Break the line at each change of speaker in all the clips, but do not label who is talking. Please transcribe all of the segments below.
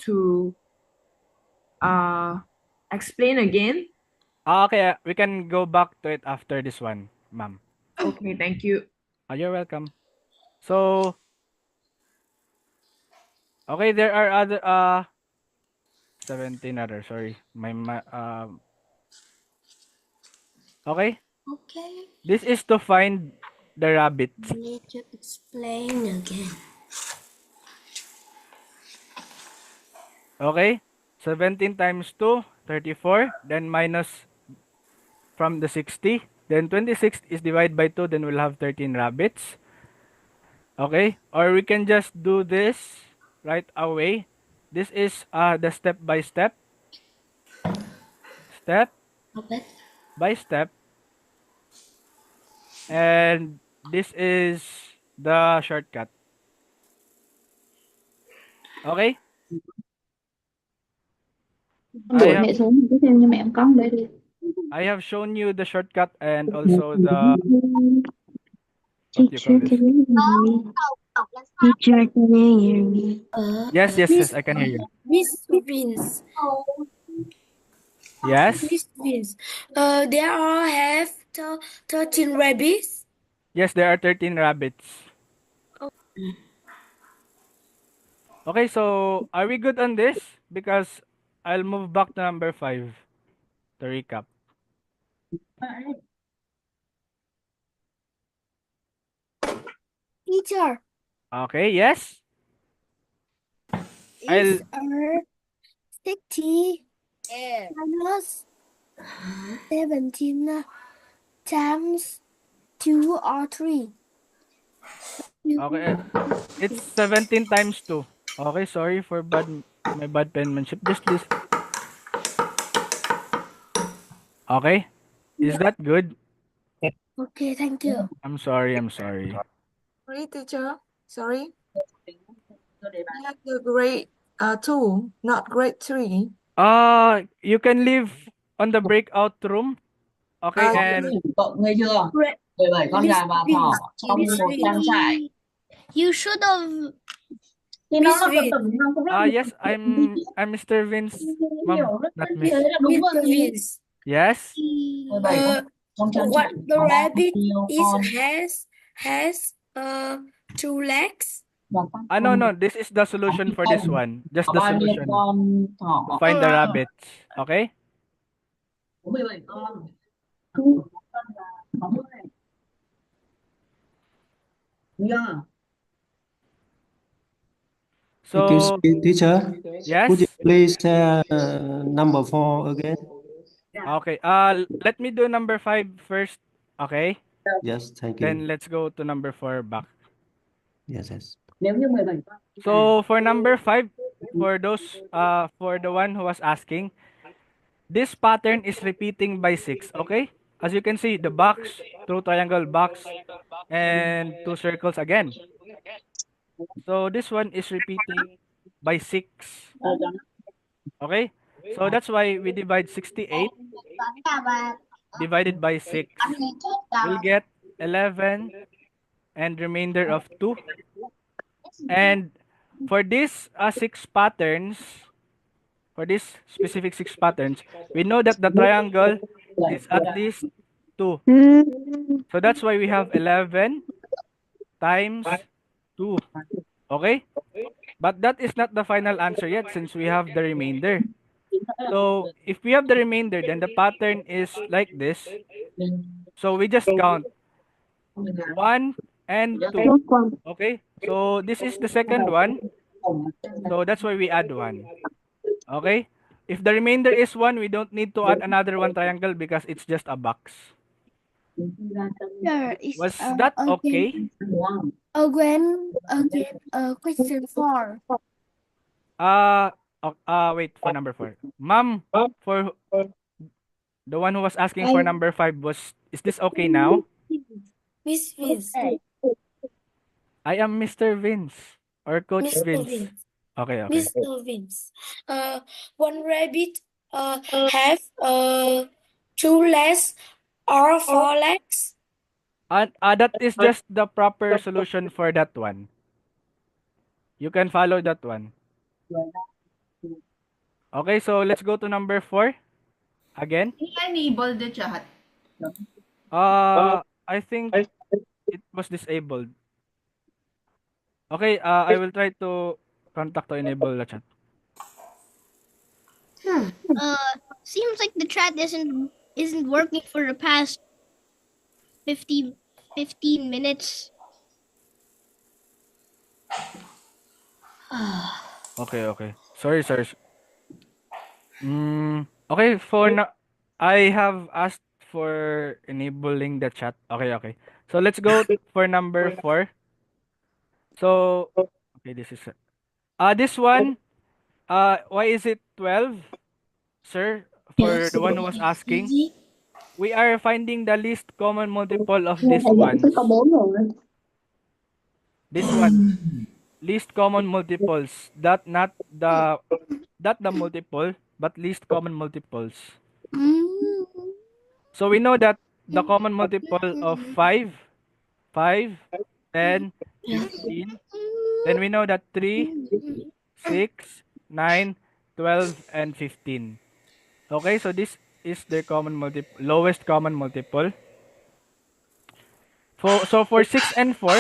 to explain again?
Okay, we can go back to it after this one, ma'am.
Okay, thank you.
You're welcome. So, okay, there are other 17 other, sorry. Okay.
Okay.
This is to find the rabbit.
Need to explain again.
Okay? 17 times 2, 34. Then minus from the 60. Then 26 is divided by 2. Then we'll have 13 rabbits. Okay? Or we can just do this right away. This is the step by step. Step
Okay.
by step. And this is the shortcut. Okay?
Con đuổi mẹ xuống cứ thêm cho mẹ một cong đây đi.
I have shown you the shortcut and also the what you
Teacher,
call this.
can you hear me? Teacher, can you hear me?
Yes, I can hear you.
Miss Vince.
Yes?
Miss Vince. There are have 13 rabbits.
Yes, there are 13 rabbits. Okay, so are we good on this? Because I'll move back to number 5 to recap.
Teacher.
Okay, yes?
Is 60 minus 17 times 2 or 3.
Okay, it's 17 times 2. Okay, sorry for my bad penmanship. Just this. Okay? Is that good?
Okay, thank you.
I'm sorry.
Sorry, teacher. Sorry. I have the grade 2, not grade 3.
You can leave on the breakout room. Okay, and
Nghe chưa? 17 con gà và thỏ trong một trang trại.
You should have.
Thì nó là phần tổng không có
yes, I'm Mr. Vince. Ma'am, not Miss.
đúng
Mr.
rồi.
Vince.
Yes?
17 con trong trang
What
trại
the
có bao
rabbit
nhiêu
is
con?
has 2 legs.
No. This is the solution for this one. Just
Có
the
bao nhiêu
solution
con
to
thỏ?
find the rabbits. Okay?
Có 17 con. Yeah.
So,
Teacher,
yes?
could you please number 4 again?
Okay. Let me do number 5 first. Okay?
Yes, thank you.
Then let's go to number 4 back.
Yes.
Nếu như 17 con.
So, for number 5, for the one who was asking, this pattern is repeating by 6, okay? As you can see, the box, 2 triangle box, and 2 circles again. So this one is repeating by 6. Okay? So that's why we divide 68 divided by 6. We'll get 11 and remainder of 2. And for this 6 patterns, for this specific 6 patterns, we know that the triangle is at least 2. So that's why we have 11 times 2. Okay? But that is not the final answer yet since we have the remainder. So if we have the remainder, then the pattern is like this. So we just count 1 and 2. Okay? So this is the second one. So that's why we add 1. Okay? If the remainder is 1, we don't need to add another 1 triangle because it's just a box. Was that okay?
Again, question 4.
Wait for number 4. Ma'am, for the one who was asking for number 5 is this okay now?
Miss Vince.
I am Mr. Vince or Coach
Mr.
Vince.
Vince.
Okay.
Mr. Vince. One rabbit have 2 legs or 4 legs.
That is just the proper solution for that one. You can follow that one. Okay, so let's go to number 4 again.
Enable the chat.
I think it was disabled. Okay, I will try to contact to enable the chat.
Seems like the chat isn't working for the past 15 minutes.
Okay. Sorry. Okay, for now, I have asked for enabling the chat. Okay. So let's go for number 4. So, okay, this one, why is it 12, sir? For the one who was asking, we are finding the least common multiple of
Thầy dẫn tới câu 4 rồi.
this one, least common multiples, not the multiple, but least common multiples. So we know that the common multiple of 5, 10, 15. Then we know that 3, 6, 9, 12, and 15. Okay, so this is their lowest common multiple. For 6 and 4,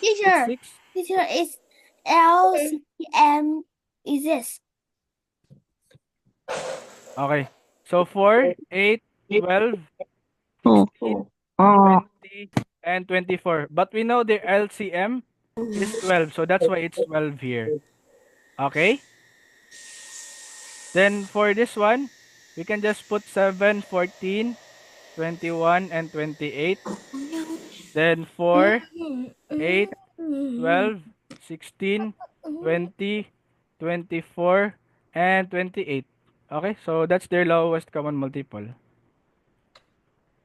it's 6.
Teacher, is LCM is this?
Okay. So 4, 8, 12,
Ồ.
16, 20, and 24. But we know the LCM is 12, so that's why it's 12 here. Okay? Then for this one, we can just put 7, 14, 21, and 28. Then 4, 8, 12, 16, 20, 24, and 28. Okay, so that's their lowest common multiple.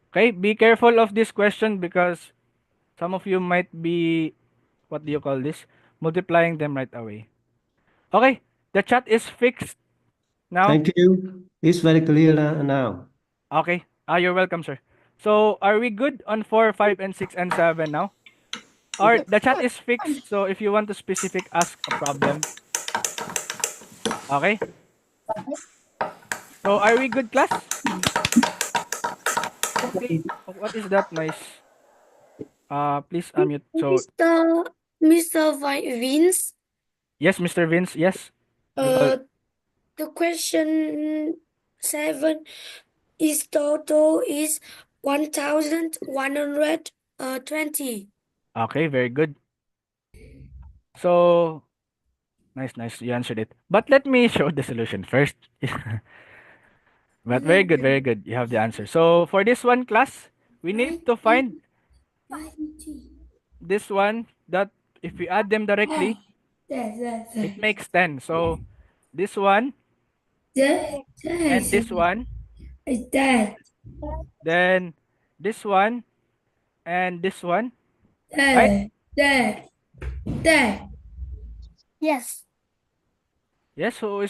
Okay, be careful of this question because some of you might be, what do you call this? Multiplying them right away. Okay, the chat is fixed now.
Thank you. It's very clear now.
Okay, you're welcome, sir. So, are we good on 4, 5, and 6, and 7 now? Or the chat is fixed, so if you want to specific ask a problem. Okay? So, are we good, class? Okay. What is that noise? Please unmute. So,
Mr. Vince,
yes, Mr. Vince, yes. You call.
the question 7 is total is 1,120.
Okay, very good. So, nice. You answered it. But let me show the solution first. But very good. You have the answer. So, for this one, class, we need to find this one that if we add them directly, it makes 10. So, this one and this one, then this one and this one, right?
Yes.
Yes, so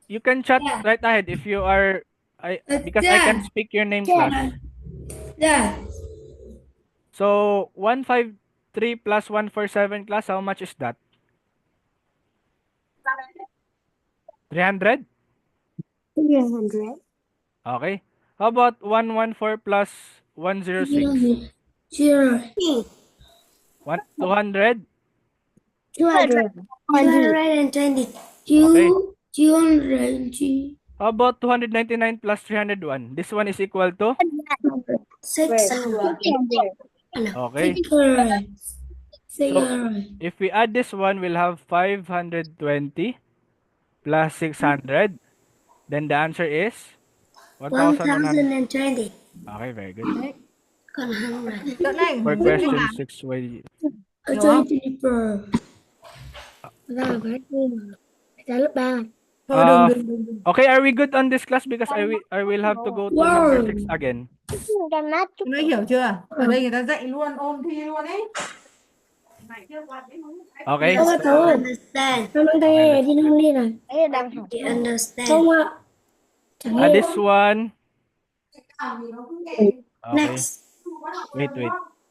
you can chat right ahead if you are, because I can speak your name, class. So 153 plus 147, class, how much is that? 300?
300.
Okay. How about 114 plus 106? 200?
220.
Okay.
220.
How about 299 plus 301? This one is equal to?
600.
Okay.
600.
So if we add this one, we'll have 520 plus 600. Then the answer is 1,100.
1,020.
Okay, very good.
Còn 100.
Chỗ này
For
không
question
làm
6, way.
Ở trên paper. Ra phải ra lớp 3.
thôi
Uh,
đừng
okay, are we good on this class? Because I will have to go to number 6 again.
Nó hiểu chưa? Ở đây người ta dạy luôn ôn thi luôn ấy.
Okay.
Understand. Đây đi không đi này. Đang học. Understand. Không ạ.
This one. Okay.
Next.
Wait.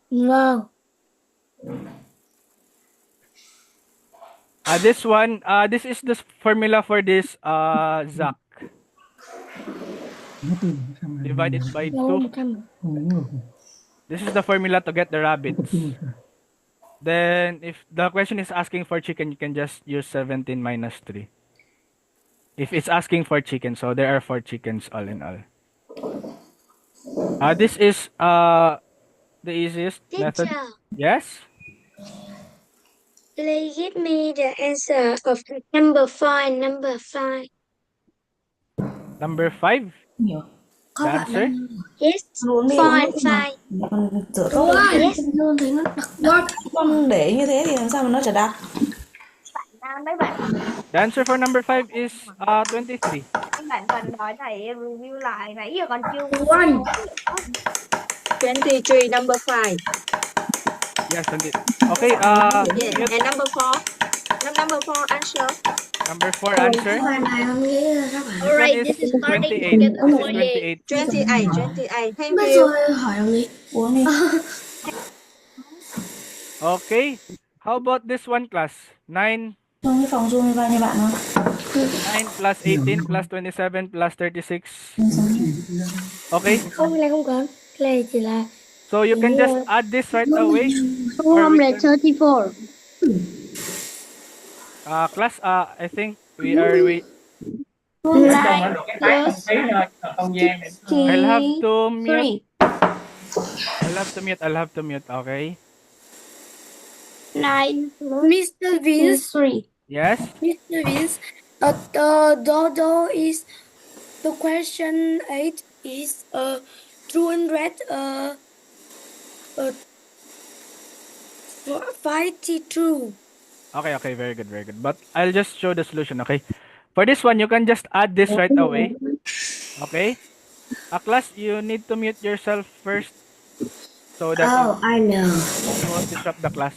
Vâng.
This one, this is the formula for this Zach. Divide it by 2. This is the formula to get the rabbits. Then, if the question is asking for chicken, you can just use 17 minus 3. If it's asking for chicken, so there are 4 chickens all in all. This is the easiest method.
Teacher,
Yes?
please give me the answer of number 5. Number 5.
Number 5,
Nhiều.
the answer?
Yes,
Luôn đi
5.
uống nước mà.
5.
Mẹ con rửa
Đúng
cốc
rồi.
đi.
Yes. Thì nó đặc.
Con để như thế thì làm sao mà nó chả đặc.
Mấy bạn
The answer for number 5 is 23.
mấy bạn cần nói thầy review lại, nãy giờ còn chưa
1.
23, number 5.
Yes, indeed. Okay,
Yeah.
mute.
And number 4. Number 4 answer.
Number 4 answer.
Alright,
This
this is
one is
starting to
28.
get
This is
annoying.
28.
28. Thank you.
Uống đi.
Okay. How about this one, class? 9
Trong cái phòng Zoom bao nhiêu bạn không?
9 plus 18 plus 27 plus 36. Okay.
Không, cái này không cần. Cái này chỉ là
So you can just add this right away. Or we can,
234.
class, I think we are
9 plus
I'll have to mute.
3.
I'll have to mute. Okay.
9 Mr. Vince. 3.
Yes.
Mr. Vince. The Dodo is the question 8 is true and red 52.
Okay, very good, very good. But I'll just show the solution, okay? For this one, you can just add this right away. Okay? Class, you need to mute yourself first so that
I know.
you won't disrupt the class.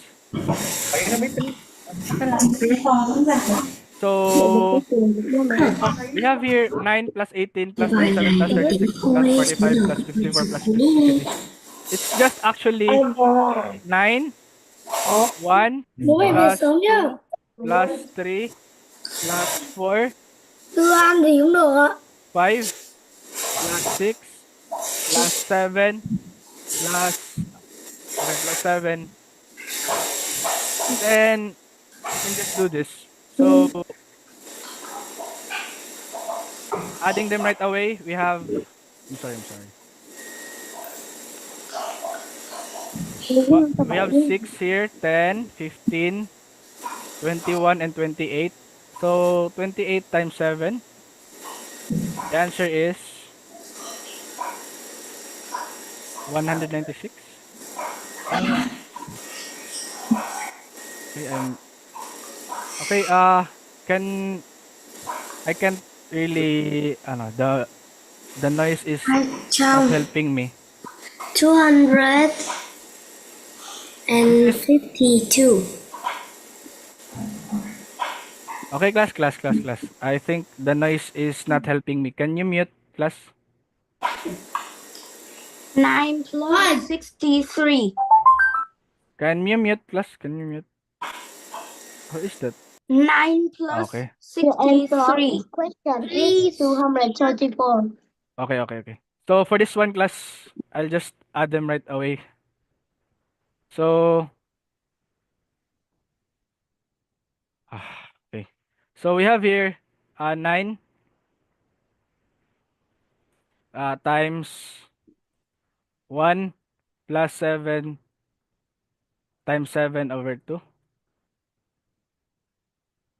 So, we have here 9 plus 18 plus 27 plus 36 plus 45 plus 54 plus 56. It's just actually 9, 1, plus 2, plus 3, plus 4,
Thư An thì cũng được ạ.
5, plus 6, plus 7, plus, okay, plus 7. Then, you can just do this. So, adding them right away, we have, I'm sorry. We have 6 here, 10, 15, 21, and 28. So, 28 times 7. The answer is 196. Okay, I can't really, the noise is not helping me.
252.
Okay, class. I think the noise is not helping me. Can you mute, class?
9 plus 63.
Can you mute, class? Can you mute? What is that?
9 plus
Okay.
63.
Question is 234.
Okay. So for this one, class, I'll just add them right away. So, okay. So we have here 9 times 1 plus 7 times 7 over 2.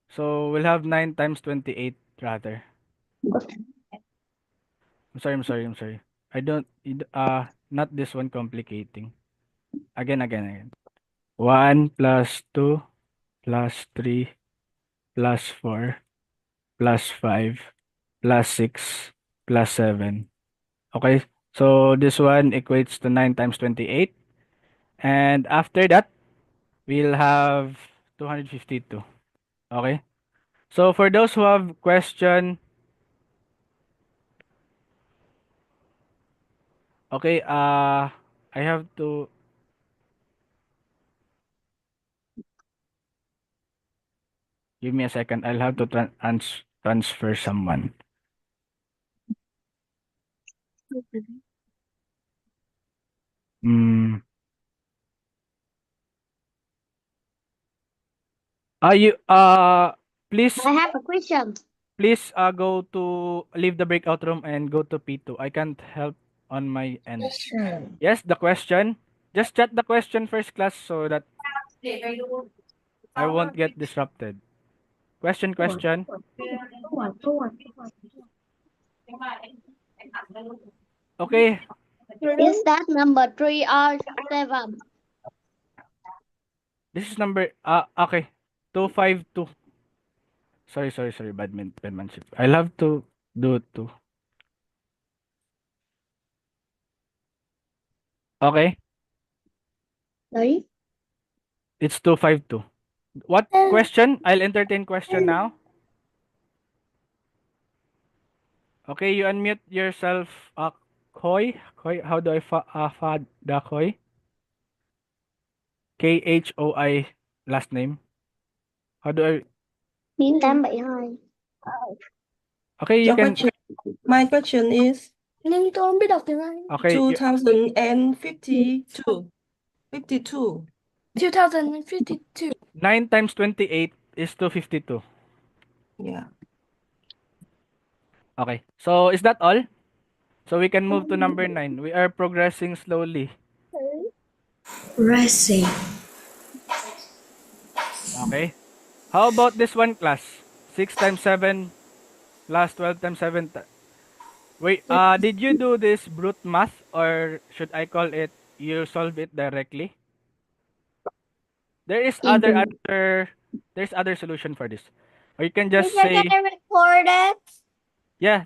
So we'll have 9 times 28 rather. I'm sorry. I don't, not this one complicating. Again. 1 plus 2 plus 3 plus 4 plus 5 plus 6 plus 7. Okay, so this one equates to 9 times 28. And after that, we'll have 252. Okay, so for those who have question, okay, I have to, Give me a second. I'll have to transfer someone. Hmm. You please
I have a question.
go to leave the breakout room and go to P2. I can't help on my end. Yes, the question. Just chat the question first, class, so that I won't get disrupted. Question. Okay,
Is that number 3 or 7?
this is number okay. 252. Sorry, badmanship. I'll have to do it too. Okay,
Sorry?
it's 252. What question? I'll entertain question now. Okay, you unmute yourself, Khoi. How do I fa da Khoi? KHOI last name. How do I?
9872.
Okay, you can.
My question is
Nhưng tôi không biết đọc tiếng Anh.
Okay,
2052. 52.
2052.
9 times 28 is 252.
Yeah.
Okay, so is that all? So we can move to number 9. We are progressing slowly.
Racing.
Okay. How about this one, class? 6 times 7 plus 12 times 7. Wait, did you do this brute math, or should I call it you solve it directly? There is there's other solution for this. Or you can just say,
record it?
yeah,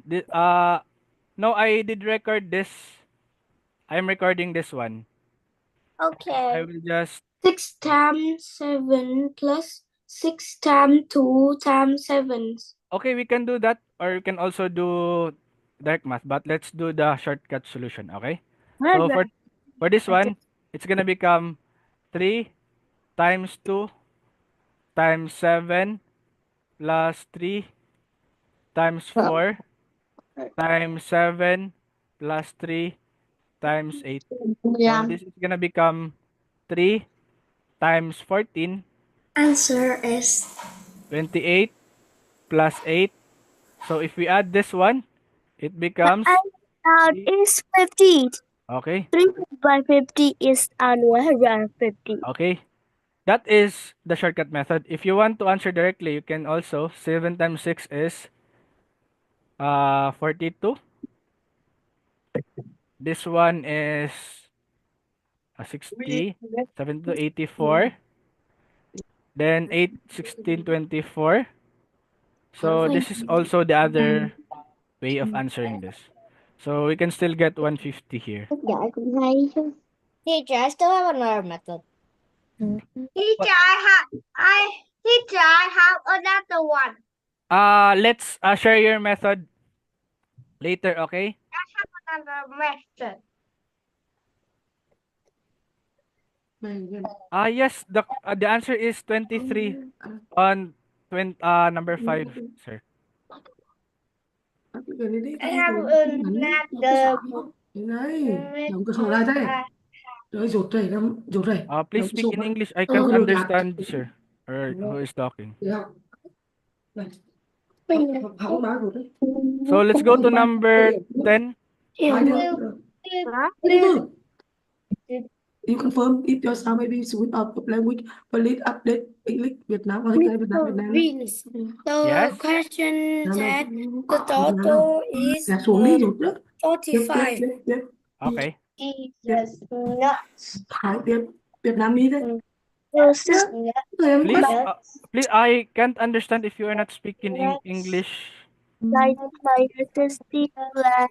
no, I did record this. I'm recording this one. I
Okay.
will just
6 times 7 plus 6 times 2 times 7.
okay, we can do that, or you can also do direct math, but let's do the shortcut solution, okay? So for this one, it's gonna become 3 times 2 times 7 plus 3 times 4 times 7 plus 3 times 8. So this is gonna become 3 times 14,
Answer is
28 plus 8. So if we add this one, it becomes
Is 50.
okay.
3 by 50 is 150.
Okay. That is the shortcut method. If you want to answer directly, you can also 7 times 6 is 42. This one is 60, 7 to 84. Then 8, 16, 24. So this is also the other way of answering this. So we can still get 150 here.
Giỏi cũng hay chứ. Teacher, I still have another method. Teacher, I have another one.
Let's share your method later, okay?
Another method.
Yes, the answer is 23 on number 5, sir.
I have another
Đóng cửa sổ lại thế. Trời rụt rầy lắm, rụt rầy.
Please speak in English. I can't understand, sir, or who is talking.
Này. Không nói rụt đấy.
So let's go to number 10.
Hai đứa. You confirm if your sound may be switch off of language, please update English Việt Nam or Việt Nam.
So
Yes.
question said the total is
Xuống đi rụt đó.
45.
Okay.
Jesus nuts.
Thái Việt Nam đi đấy.
Please, I can't understand if you are not speaking English.
Like 60 plus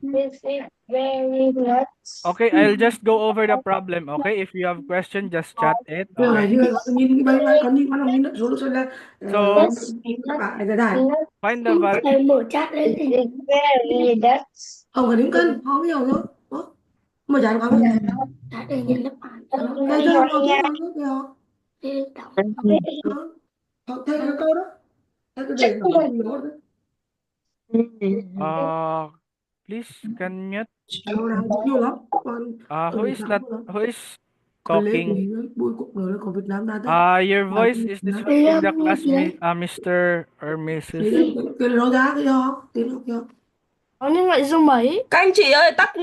This is very nuts.
Okay, I'll just go over the problem. Okay, if you have question, just chat it. Okay.
Nhìn cái bay còn nhìn mà nhìn đất số là
So
các bạn này đây.
find the value.
Thầy mở chat lên thì
Very nuts.
Không cần điểm cân, không hiểu nữa. Mà giải có
chat để nhận lớp bản.
cái chơi nó cái họ. Theo cái câu đó, theo cái đề nó đó.
Please can mute.
Lâu nào cũng nhiều lắm. Còn
Who is not? Who is talking?
Bùi cuộc đời của Việt Nam ta thế.
Your voice is disrupting the class, Mr. or Mrs.
Cái nó giá cái do, cái nó kia.
Nhưng lại số mấy?
Các anh chị ơi, tắt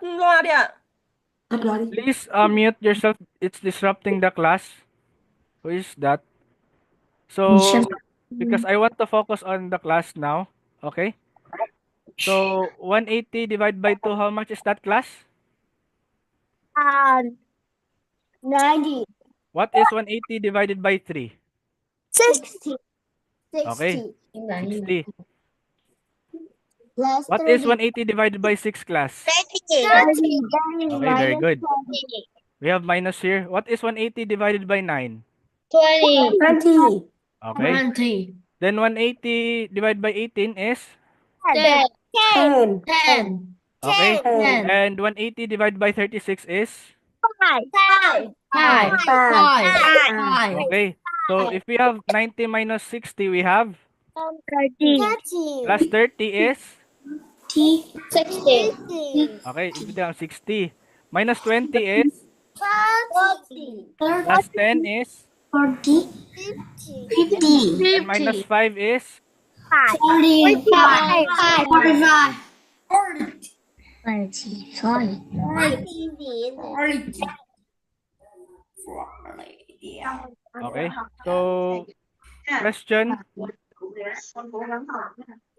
loa đi ạ.
Tắt loa đi.
Please mute yourself. It's disrupting the class. Who is that? So, because I want to focus on the class now. Okay. So, 180 divided by 2, how much is that, class?
90.
What is 180 divided by 3?
60.
Okay. 60.
Plus
What is 180 divided by 6, class?
30.
Okay, very good. We have minus here. What is 180 divided by 9?
20.
20.
Okay.
20.
Then 180 divided by 18 is?
10.
10. 10.
Okay.
10.
And 180 divided by 36 is?
5.
5. 5.
Okay. So if we have 90 minus 60, we have?
30.
Plus 30 is?
60.
Okay, if we have 60. Minus 20 is?
40.
Plus 10 is?
40. 50.
And minus 5 is?
45.
45. 40.
Okay. So, question?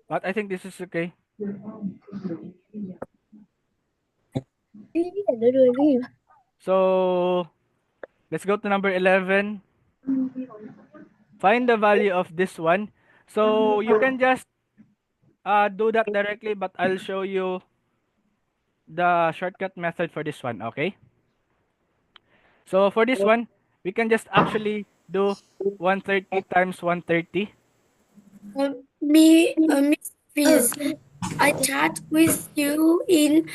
But I think this is okay. So, let's go to number 11. Find the value of this one. So, you can just do that directly, but I'll show you the shortcut method for this one, okay? So, for this one, we can just actually do 130 times 130.
Miss Fiz, I chat with you in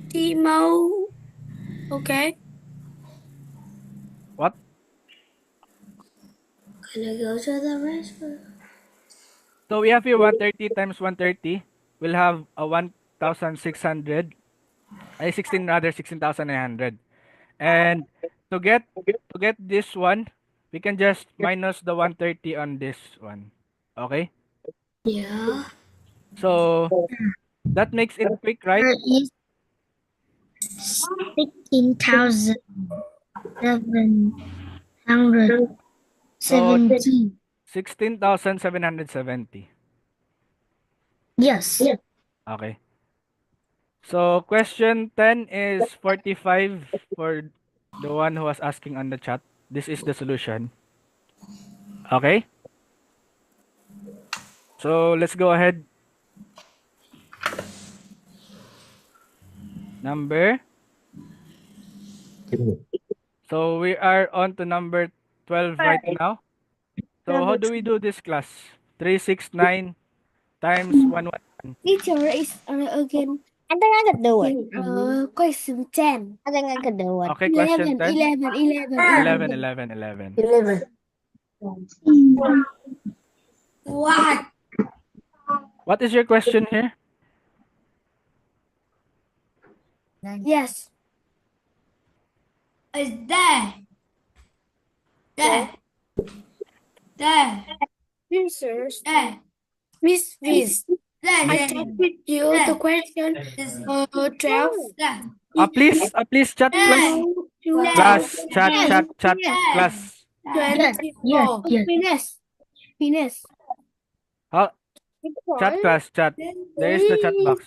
TIMO. Okay.
What?
Can I go to the restaurant?
So, we have here 130 times 130. We'll have a 1,600. 16,900. And to get this one, we can just minus the 130 on this one. Okay?
Yeah.
So that makes it quick, right?
Is 16,770.
16,770.
Yes.
Okay. So question 10 is 45 for the one who was asking on the chat. This is the solution. Okay? So let's go ahead. Number. So we are on to number 12 right now. So how do we do this, class? 369 times 111.
Teacher is again. Anh đang gật đầu ạ. Question 10. Anh đang gật đầu ạ.
Okay, question 10.
11.
11.
What?
What is your question here?
Yes.
Is there?
Teachers.
Miss Fiz, I chat with you the question 12.
Please chat, class. Class, chat, class.
24. Finish.
Chat, class, chat. There is the chat box.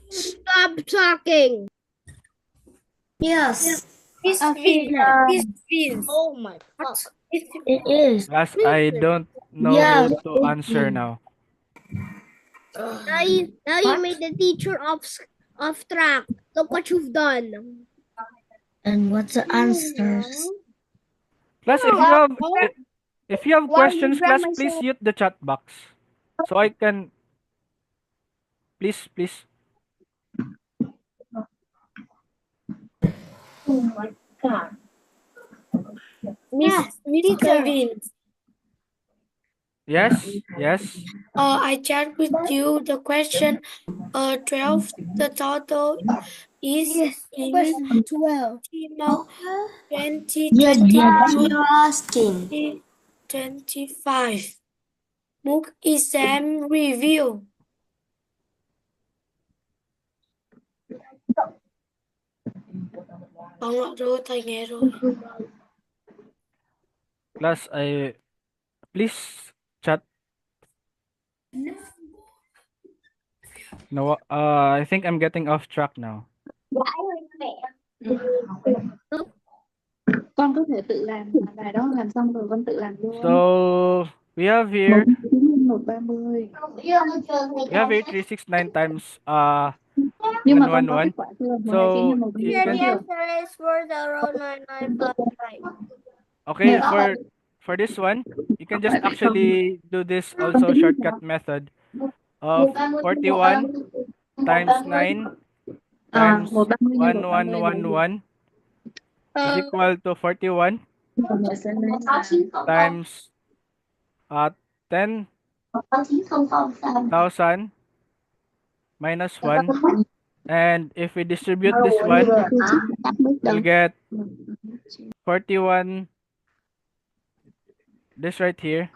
Stop talking.
Yes. Miss Fiz.
Oh my God.
It is.
Class, I don't know who to answer now.
Now you made the teacher off track. Look what you've done.
And what's the answers?
Class, if you have questions, class, please use the chat box. So I can please.
Miss Kevin.
Yes, yes.
I checked with you the question 12. The total is
Question 12.
TIMO 20,
Yes,
22,
that's what you're asking.
25. Book exam review. Con loại rồi, thầy nghe rồi.
Class, please chat. No, I think I'm getting off track now.
Con có thể tự làm bài đó, làm xong rồi con tự làm luôn.
So we have here
130.
we have here 369 times
Nhưng mà con có
111.
kết quả chưa?
So you
The
can
answer is 40995.
okay for this one you can just actually do this also shortcut method of 41 times 9 times
130 nhân
1111 is equal to 41
Mẹ sẽ lấy
times 10,000 minus 1, and if we distribute this one we'll get 41, this right here,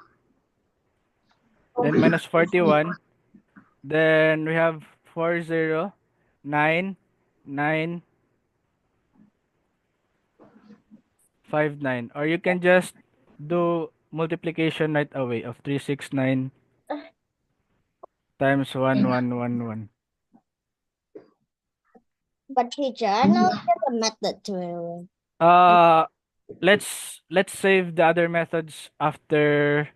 then minus 41, then we have 40,9,959, or you can just do multiplication right away of 369 times 1111.
But teacher, I know the method to it.
Let's save the other methods after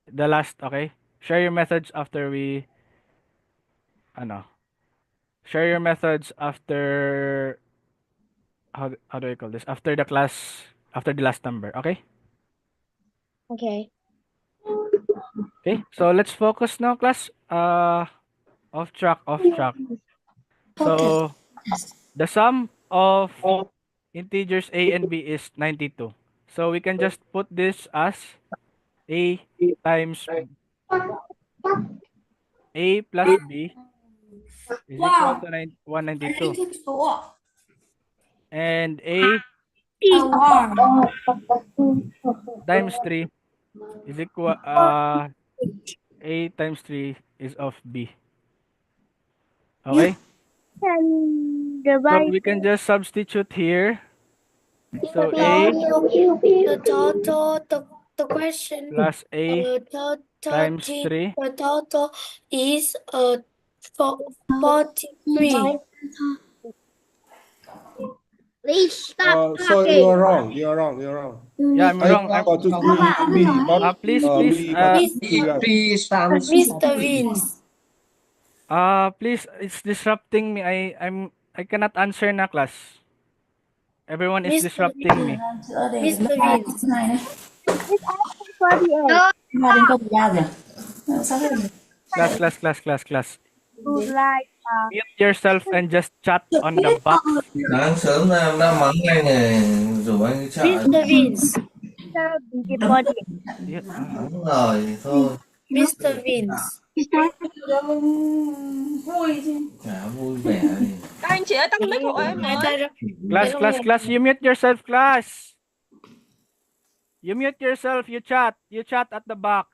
the last, okay? Share your methods after we share your methods after how do I call this? After the class, after the last number, okay?
Okay.
Okay, so let's focus now, class. Off track, off track. So the sum of integers a and b is 92. So we can just put this as a times a plus b is equal to 192. And a times 3 is equal a times 3 is of b. Okay?
And
So we can just substitute here. So a
The total, the question
plus a times 3
the total is 43.
Please stop
So you are wrong. You are wrong. You are wrong.
Yeah, I'm
I
wrong.
thought to be not
Please,
B, but US.
Mr. Vince.
Please, it's disrupting me. I cannot answer na, class. Everyone is disrupting me.
Mr. Vince.
It's actually 48.
Class.
Would like
Mute yourself and just chat on the box.
Sáng sớm em đã mắng anh này rủ anh đi chợ.
Mr. Vince.
the body.
Yeah,
Mắng lời thì thôi.
Mr. Vince.
Chả vui vẻ gì.
Các anh chị ơi, tắt mic hộ em với.
Class, you mute yourself, class. You mute yourself, you chat at the box.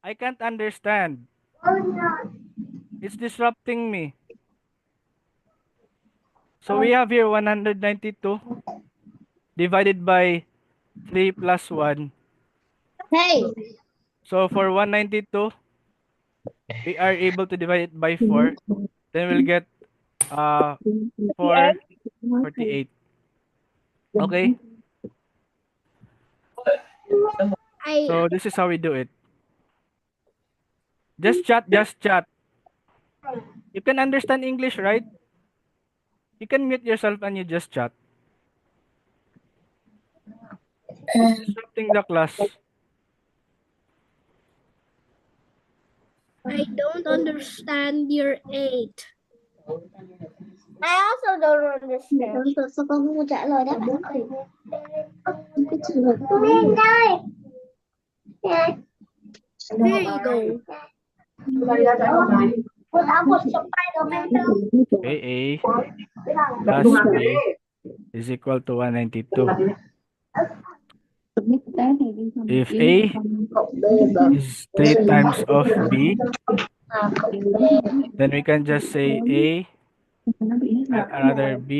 I can't understand. It's disrupting me. So we have here 192 divided by 3 plus 1.
Hey.
So for 192, we are able to divide it by 4. Then we'll get 448. Okay? So this is how we do it. Just chat. You can understand English, right? You can mute yourself and you just chat. It's disrupting the class.
I don't understand your 8. I also don't understand.
Sao con không trả lời đáp án?
There you go.
Okay, A plus B is equal to 192.
Submit cái này đi xong
If
kiếm
A
xong
is 3 times of B, then we can just say A,
nó bị hết rồi.
rather B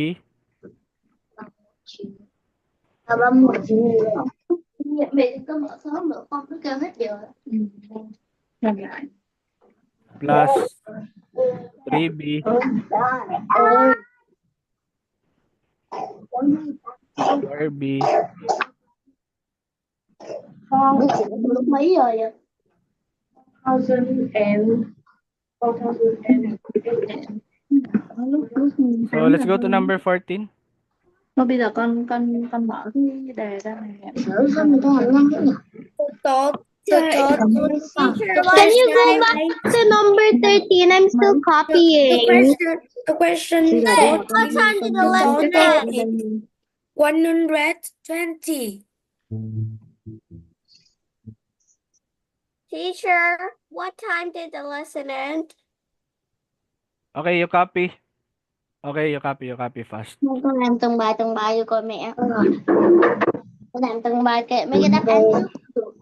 Mẹ có mở sớm được không? Nó kêu hết giờ.
Làm lại.
plus 3B 4B
Lúc mấy giờ vậy?
Lúc
So let's go to number 14.
Thôi bây giờ con mở cái đề ra này.
Teacher,
Can you go back to number 13? I'm still copying.
The question
what time did the lesson end?
120.
Teacher, what time did the lesson end?
Okay, you copy. Okay, you copy fast.
Con làm từng bài cho coi mẹ. Con làm từng bài kệ mấy cái đáp án trước.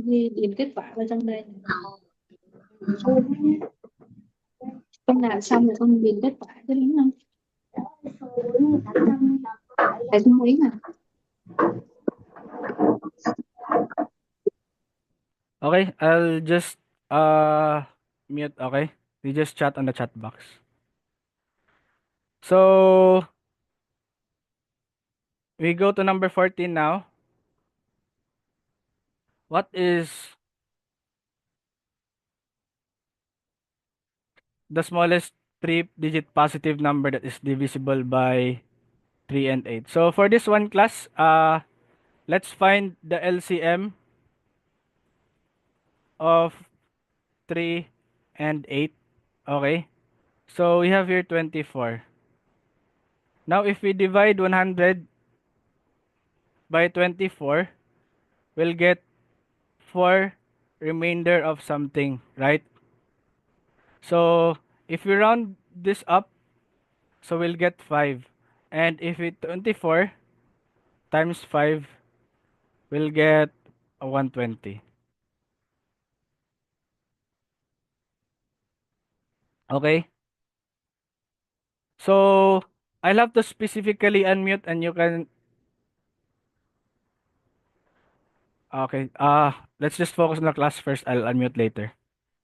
Ghi điền kết quả vào trong đây. Con làm xong rồi con điền kết quả cho đúng không? Tại con ý mà.
Okay, I'll just mute, okay? You just chat on the chat box. So we go to number 14 now. What is the smallest three-digit positive number that is divisible by 3 and 8? So for this one class, let's find the LCM of 3 and 8. Okay? So we have here 24. Now if we divide 100 by 24, we'll get 4 remainder of something, right? So if we round this up, so we'll get 5. And if it 24 times 5, we'll get a 120. Okay? So I'll have to specifically unmute and you can okay. Let's just focus on the class first. I'll unmute later.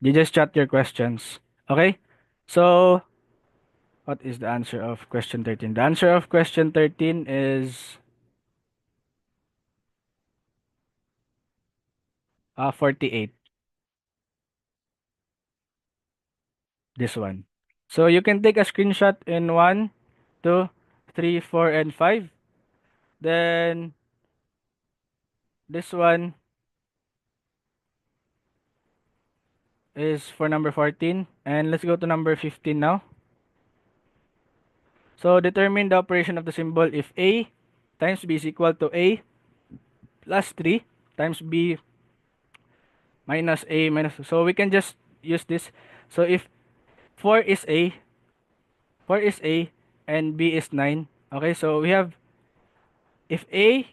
You just chat your questions. Okay? So what is the answer of question 13? The answer of question 13 is 48. This one. So you can take a screenshot in 1, 2, 3, 4, and 5. Then this one is for number 14. And let's go to number 15 now. So determine the operation of the symbol if A times B is equal to A plus 3 times B minus A minus. So we can just use this. So if 4 is A, 4 is A, and B is 9. Okay, so we have if A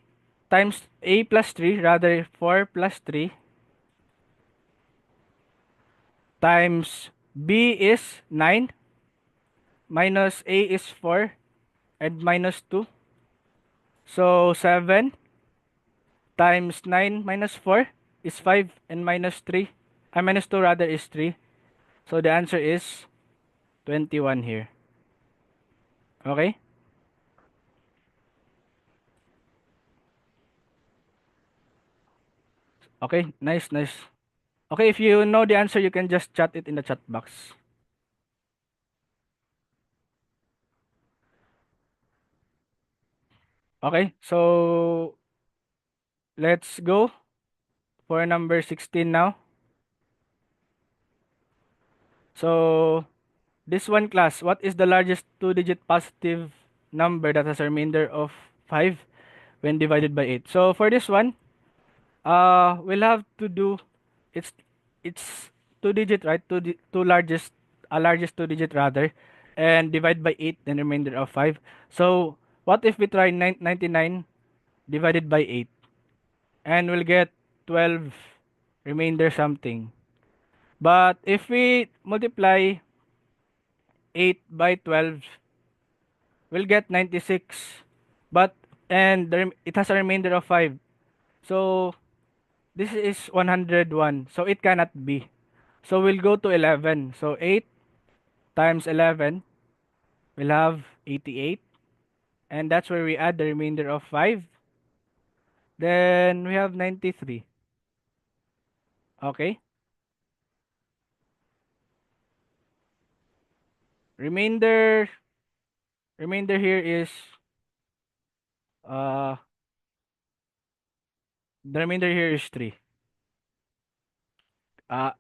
times A plus 3, rather 4 plus 3 times B is 9 minus A is 4 and minus 2. So 7 times 9 minus 4 is 5 and minus 3. Minus 2 rather is 3. So the answer is 21 here. Okay? Okay, nice. Okay, if you know the answer, you can just chat it in the chat box. Okay, so let's go for number 16 now. So this one class, what is the largest two-digit positive number that has a remainder of 5 when divided by 8. So for this one, we'll have to do, it's it's two digit, right? Two largest, largest two digit rather, and divide by 8, then remainder of 5. So what if we try 99 divided by 8, and we'll get 12 remainder something. But if we multiply 8 by 12, we'll get 96. But and it has a remainder of 5. So this is 101. So it cannot be. So we'll go to 11. So 8 times 11 we'll have 88. And that's where we add the remainder of 5. Then we have 93. Okay. Remainder here is uh the remainder here is 3.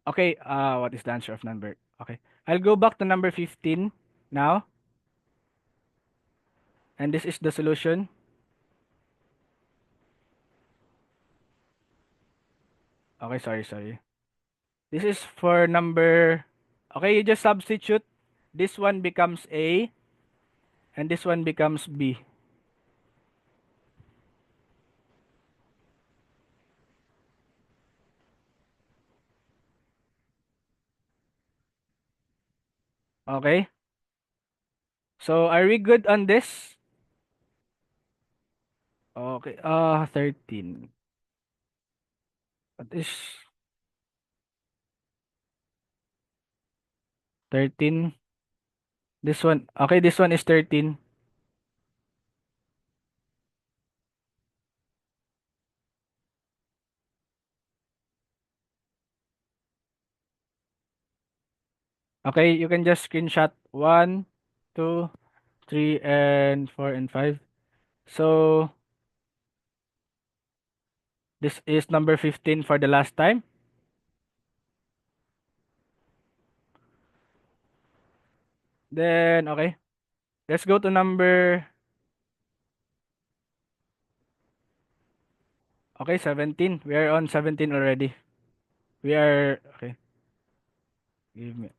Okay, what is the answer of number? Okay. I'll go back to number 15 now. And this is the solution. Okay, sorry. This is for number, okay, you just substitute. This one becomes A, and this one becomes B. Okay. So are we good on this? Okay, 13. What is 13? This one, okay, this one is 13. Okay, you can just screenshot 1, 2, 3, and 4, and 5. So this is number 15 for the last time. Then, okay. Let's go to number, okay, 17. We are on 17 already. We are, okay. Give me,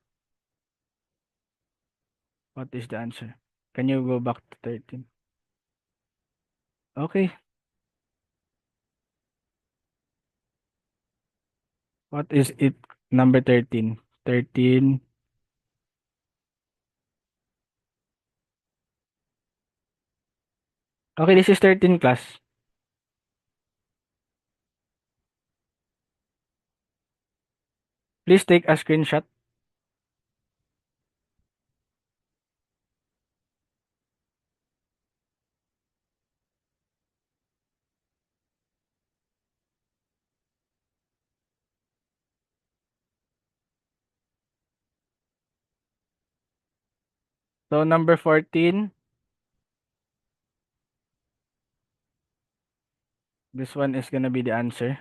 what is the answer? Can you go back to 13? Okay. What is it? Number 13. 13. Okay, this is 13 class. Please take a screenshot. So number 14. This one is gonna be the answer.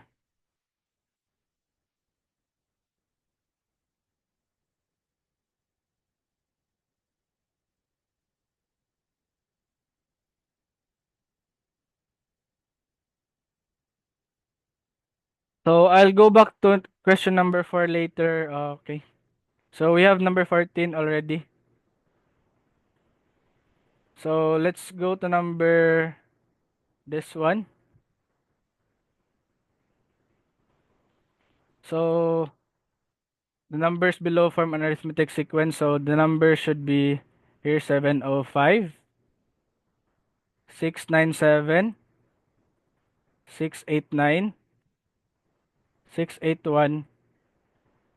So I'll go back to question number 4 later. Okay. So we have number 14 already. So let's go to number this one. So the numbers below form an arithmetic sequence. So the number should be here 705, 697, 689, 681,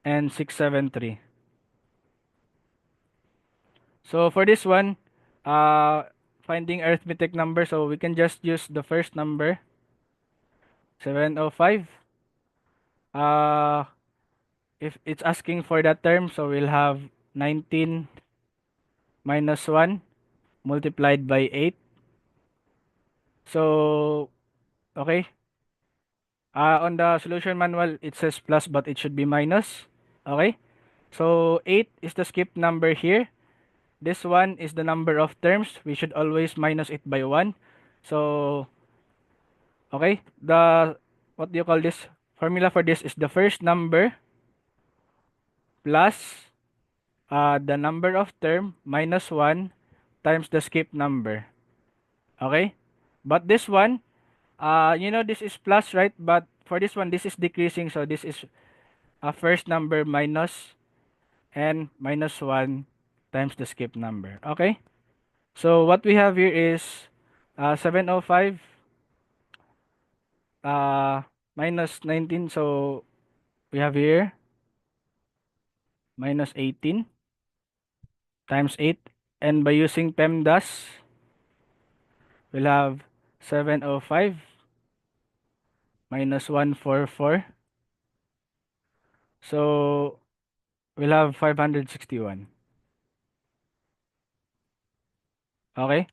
and 673. So for this one, finding arithmetic number, so we can just use the first number, 705. Uh, if it's asking for that term, so we'll have 19 minus 1 multiplied by 8. So, okay. On the solution manual, it says plus, but it should be minus. Okay. So 8 is the skip number here. This one is the number of terms. We should always minus it by 1. So Okay? What do you call this? Formula for this is the first number plus the number of term minus 1 times the skip number. Okay? But this one, this is plus, right? But for this one, this is decreasing. So this is a first number minus and minus 1 times the skip number. Okay? So what we have here is 705 minus 19. So we have here minus 18 times 8. And by using PEMDAS, we'll have 705 minus 144. So we'll have 561. Okay?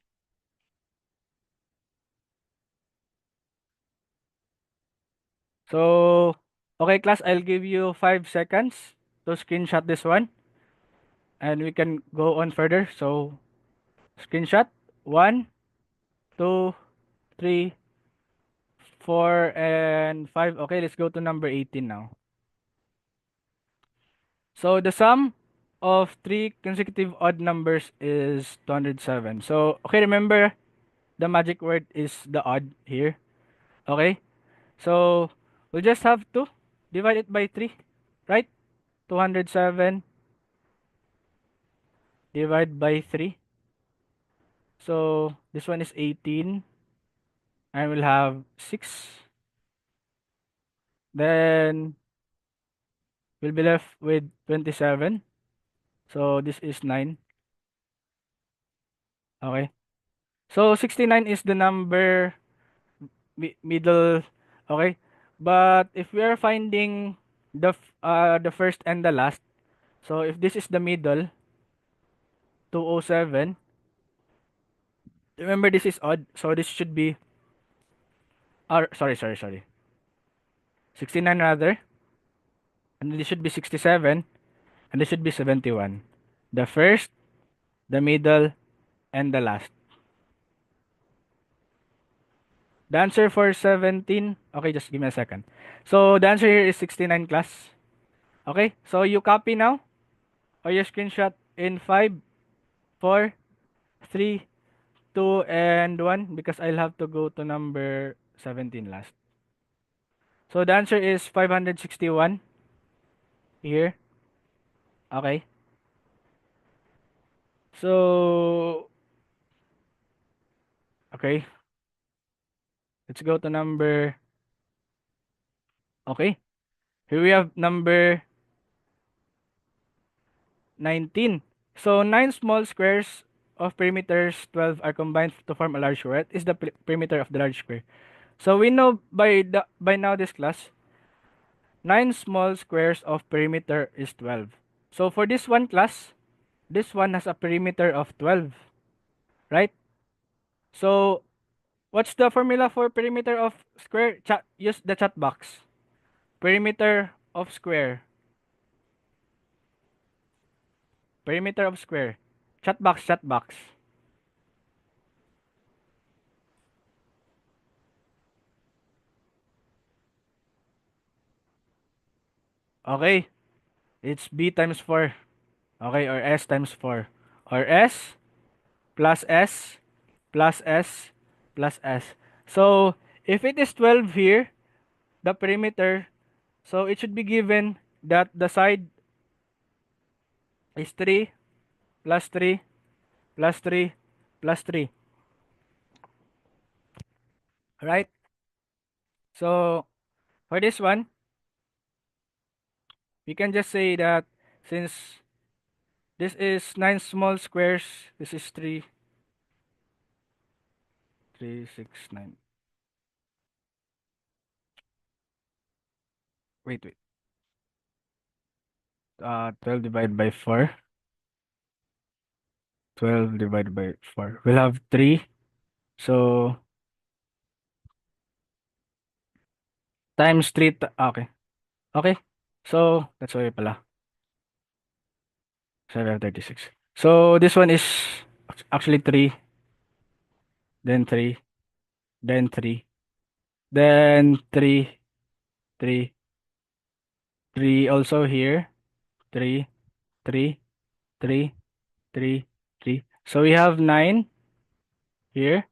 So, okay class, I'll give you 5 seconds to screenshot this one and we can go on further. So, screenshot 1, 2, 3, 4, and 5. Okay, let's go to number 18 now. So, the sum of 3 consecutive odd numbers is 207. So, okay, remember the magic word is the odd here. Okay? So, we'll just have to divide it by 3, right? 207 divide by 3. So, this one is 18. And we'll have 6. Then, we'll be left with 27. So, this is 9. Okay. So, 69 is the number middle. Okay. But, if we are finding the first and the last. So, if this is the middle, 207. Remember, this is odd. So, this should be, sorry. 69 rather. And this should be 67. And this should be 71. The first, the middle, and the last. The answer for 17, okay, just give me a second. So, the answer here is 69 class. Okay, so you copy now, or you screenshot in 5, 4, 3, 2, and 1, because I'll have to go to number 17 last. So, the answer is 561 here. Okay. So, okay. Let's go to number, okay. Here we have number 19. So 9 small squares of perimeters 12 are combined to form a large square. What is the perimeter of the large square? So we know by now this class, 9 small squares of perimeter is 12. So for this one class, this one has a perimeter of 12, right? So what's the formula for perimeter of square? Use the chat box. Perimeter of square. Perimeter of square. Chat box, chat box. Okay. It's b times 4. Okay, or s times 4. Or s plus s plus s plus s. So, if it is 12 here, the perimeter, so it should be given that the side is 3 plus 3 plus 3 plus 3. Right? So, for this one, we can just say that since this is 9 small squares, this is 3, 3, 6, 9. Wait. 12 divided by 4. 12 divided by 4. We'll have 3. So, times 3. Okay. Okay. So, that's why pala. 736. So, this one is actually 3. Then 3. Then 3. Then 3, 3, 3 also here. 3, 3, 3, 3, 3. So we have 9 here,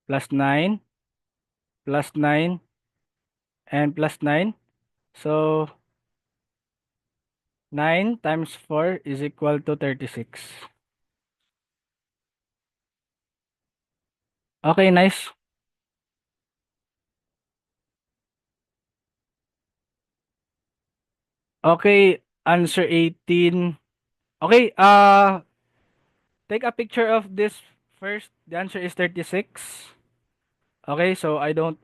plus 9, plus 9, and plus 9. So 9 times 4 is equal to 36. Okay, nice. Okay, answer 18. Okay, take a picture of this first. The answer is 36. Okay, so I won't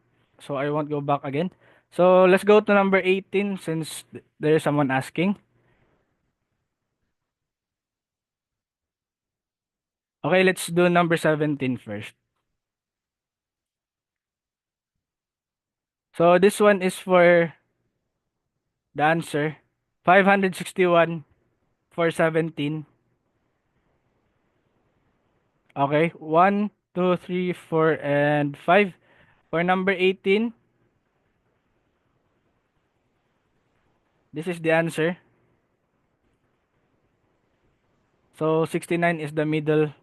go back again. So let's go to number 18 since there is someone asking. Okay, let's do number 17 first. So this one is for the answer 561 for 17. Okay, 1, 2, 3, 4, and 5. For number 18, this is the answer. So 69 is the middle.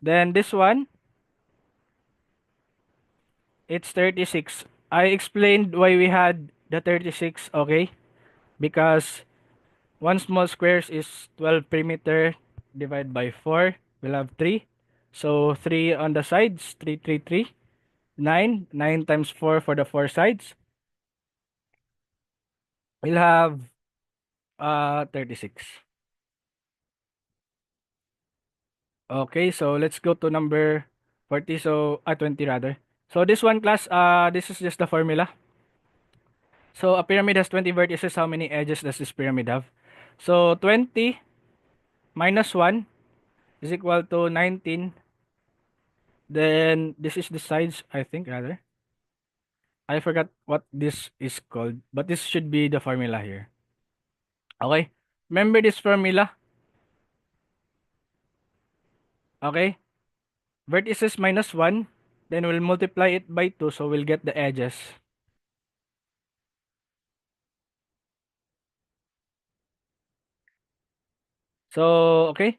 Then this one, it's 36. I explained why we had the 36, okay? Because one small squares is 12 perimeter divided by 4. We'll have 3. So 3 on the sides, 3, 3, 3. 9. 9 times 4 for the 4 sides. We'll have 36. Okay, so let's go to number 40. So, 20 rather. So this one class, this is just the formula. So a pyramid has 20 vertices. How many edges does this pyramid have? So 20 minus 1 is equal to 19. Then this is the sides, I think, rather. I forgot what this is called, but this should be the formula here. Okay. Remember this formula? Okay. Vertices minus 1. Then we'll multiply it by 2, so we'll get the edges. So, okay.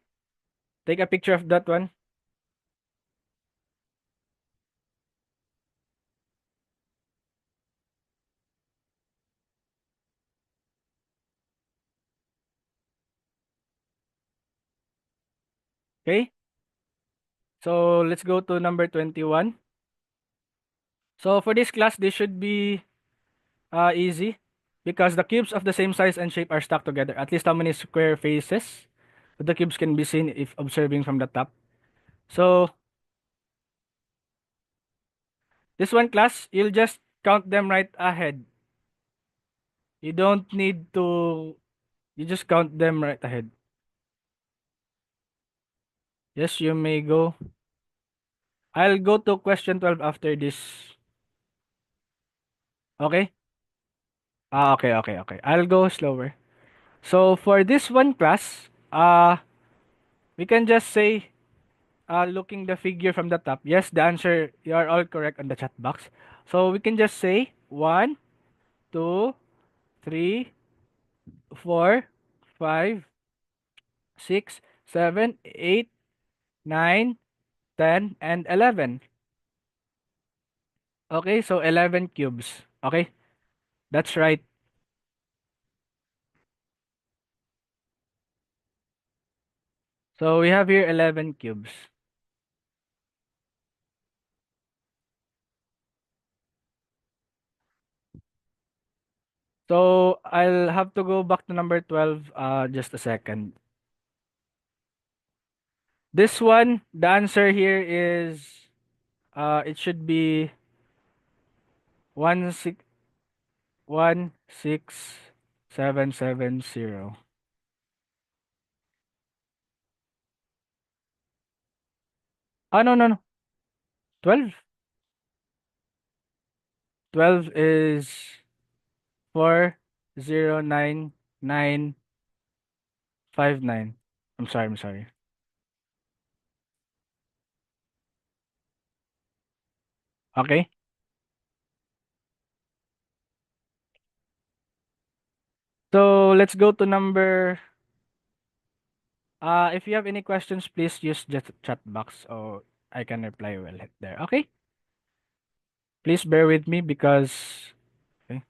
Take a picture of that one. Okay. So, let's go to number 21. So, for this class, this should be easy because the cubes of the same size and shape are stuck together. At least how many square faces of the cubes can be seen if observing from the top. So, this one class, you'll just count them right ahead. You don't need to, you just count them right ahead. Yes, you may go. I'll go to question 12 after this. Okay? Okay. I'll go slower. So for this one class, we can just say, looking the figure from the top. Yes, the answer, you are all correct on the chat box. So we can just say 1, 2, 3, 4, 5, 6, 7, 8, 9, 10, and 11. Okay, so 11 cubes. Okay, that's right. So we have here 11 cubes. So I'll have to go back to number 12 just a second. This one, the answer here is it should be 16770. No. 12. 12 is 409,959. I'm sorry. Okay. So let's go to number. If you have any questions, please use the chat box or I can reply well there. Okay. Please bear with me because. Okay.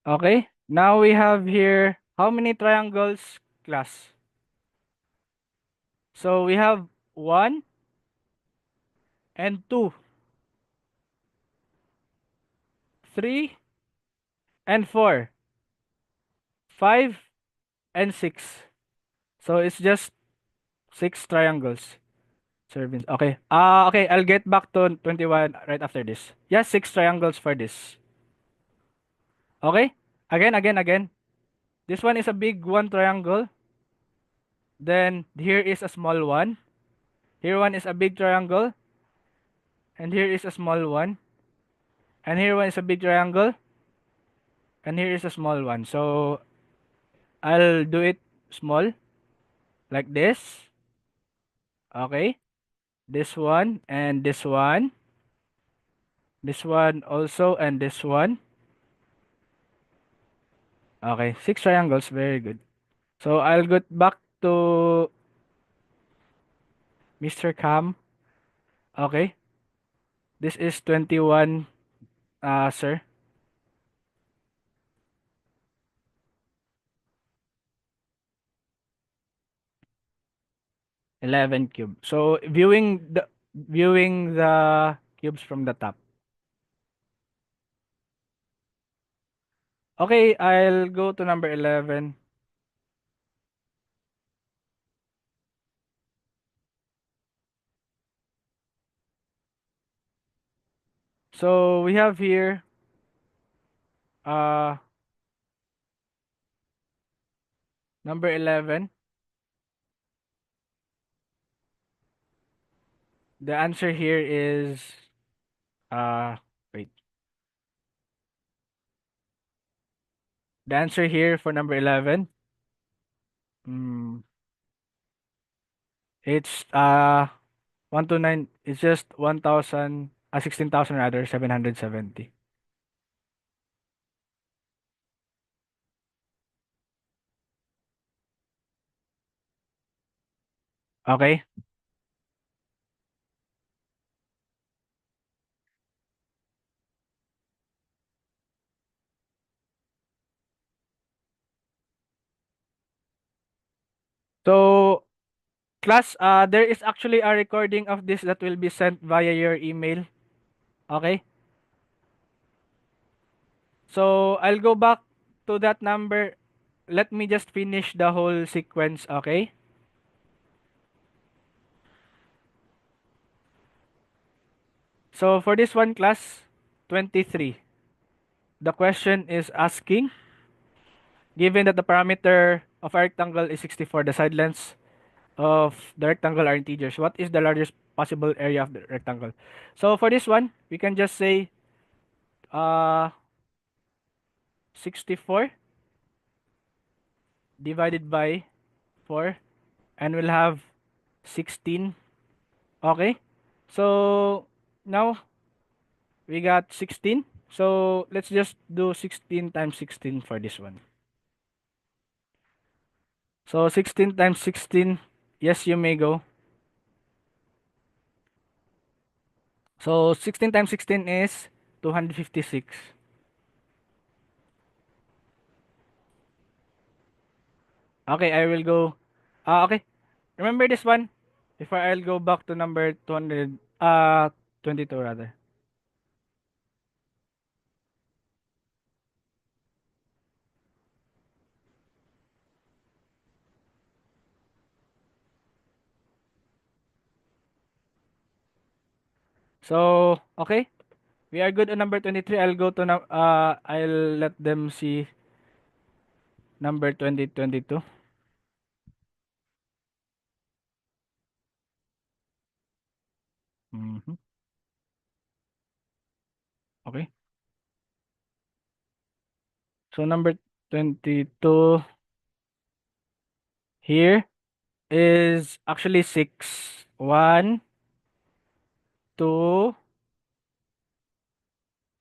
Okay. Now we have here how many triangles, class? So we have 1 and 2, 3 and 4, 5 and 6. So it's just 6 triangles. Servings. Okay. Okay, I'll get back to 21 right after this. Yes, 6 triangles for this. Okay? Again. This one is a big one triangle. Then here is a small one. Here one is a big triangle. And here is a small one. And here one is a big triangle. And here is a small one. So I'll do it small like this. Okay. This one and this one. This one also and this one. Okay. 6 triangles. Very good. So I'll get back to Mr. Cam. Okay. This is 21, sir. 11 cube. So viewing the cubes from the top. Okay, I'll go to number 11. So we have here uh number 11. The answer here is wait. The answer here for number 11, mm, it's 129. It's just 1,000, 16,000 rather, 770. Okay. So class, there is actually a recording of this that will be sent via your email. Okay. So I'll go back to that number. Let me just finish the whole sequence. Okay. So for this one class, 23. The question is asking, given that the parameter of a rectangle is 64, the side lengths of the rectangle are integers, what is the largest possible area of the rectangle? So for this one, we can just say uh 64 divided by 4 and we'll have 16. Okay? So now we got 16. So let's just do 16 times 16 for this one. So 16 times 16, yes, you may go. So 16 times 16 is 256. Okay, I will go. Okay. Remember this one? Before I'll go back to number 200, 22 rather. So, okay. We are good on number 23. I'll go to I'll let them see number 2022. Mm-hmm. Okay. So number 22. here is actually 6. 1, 2,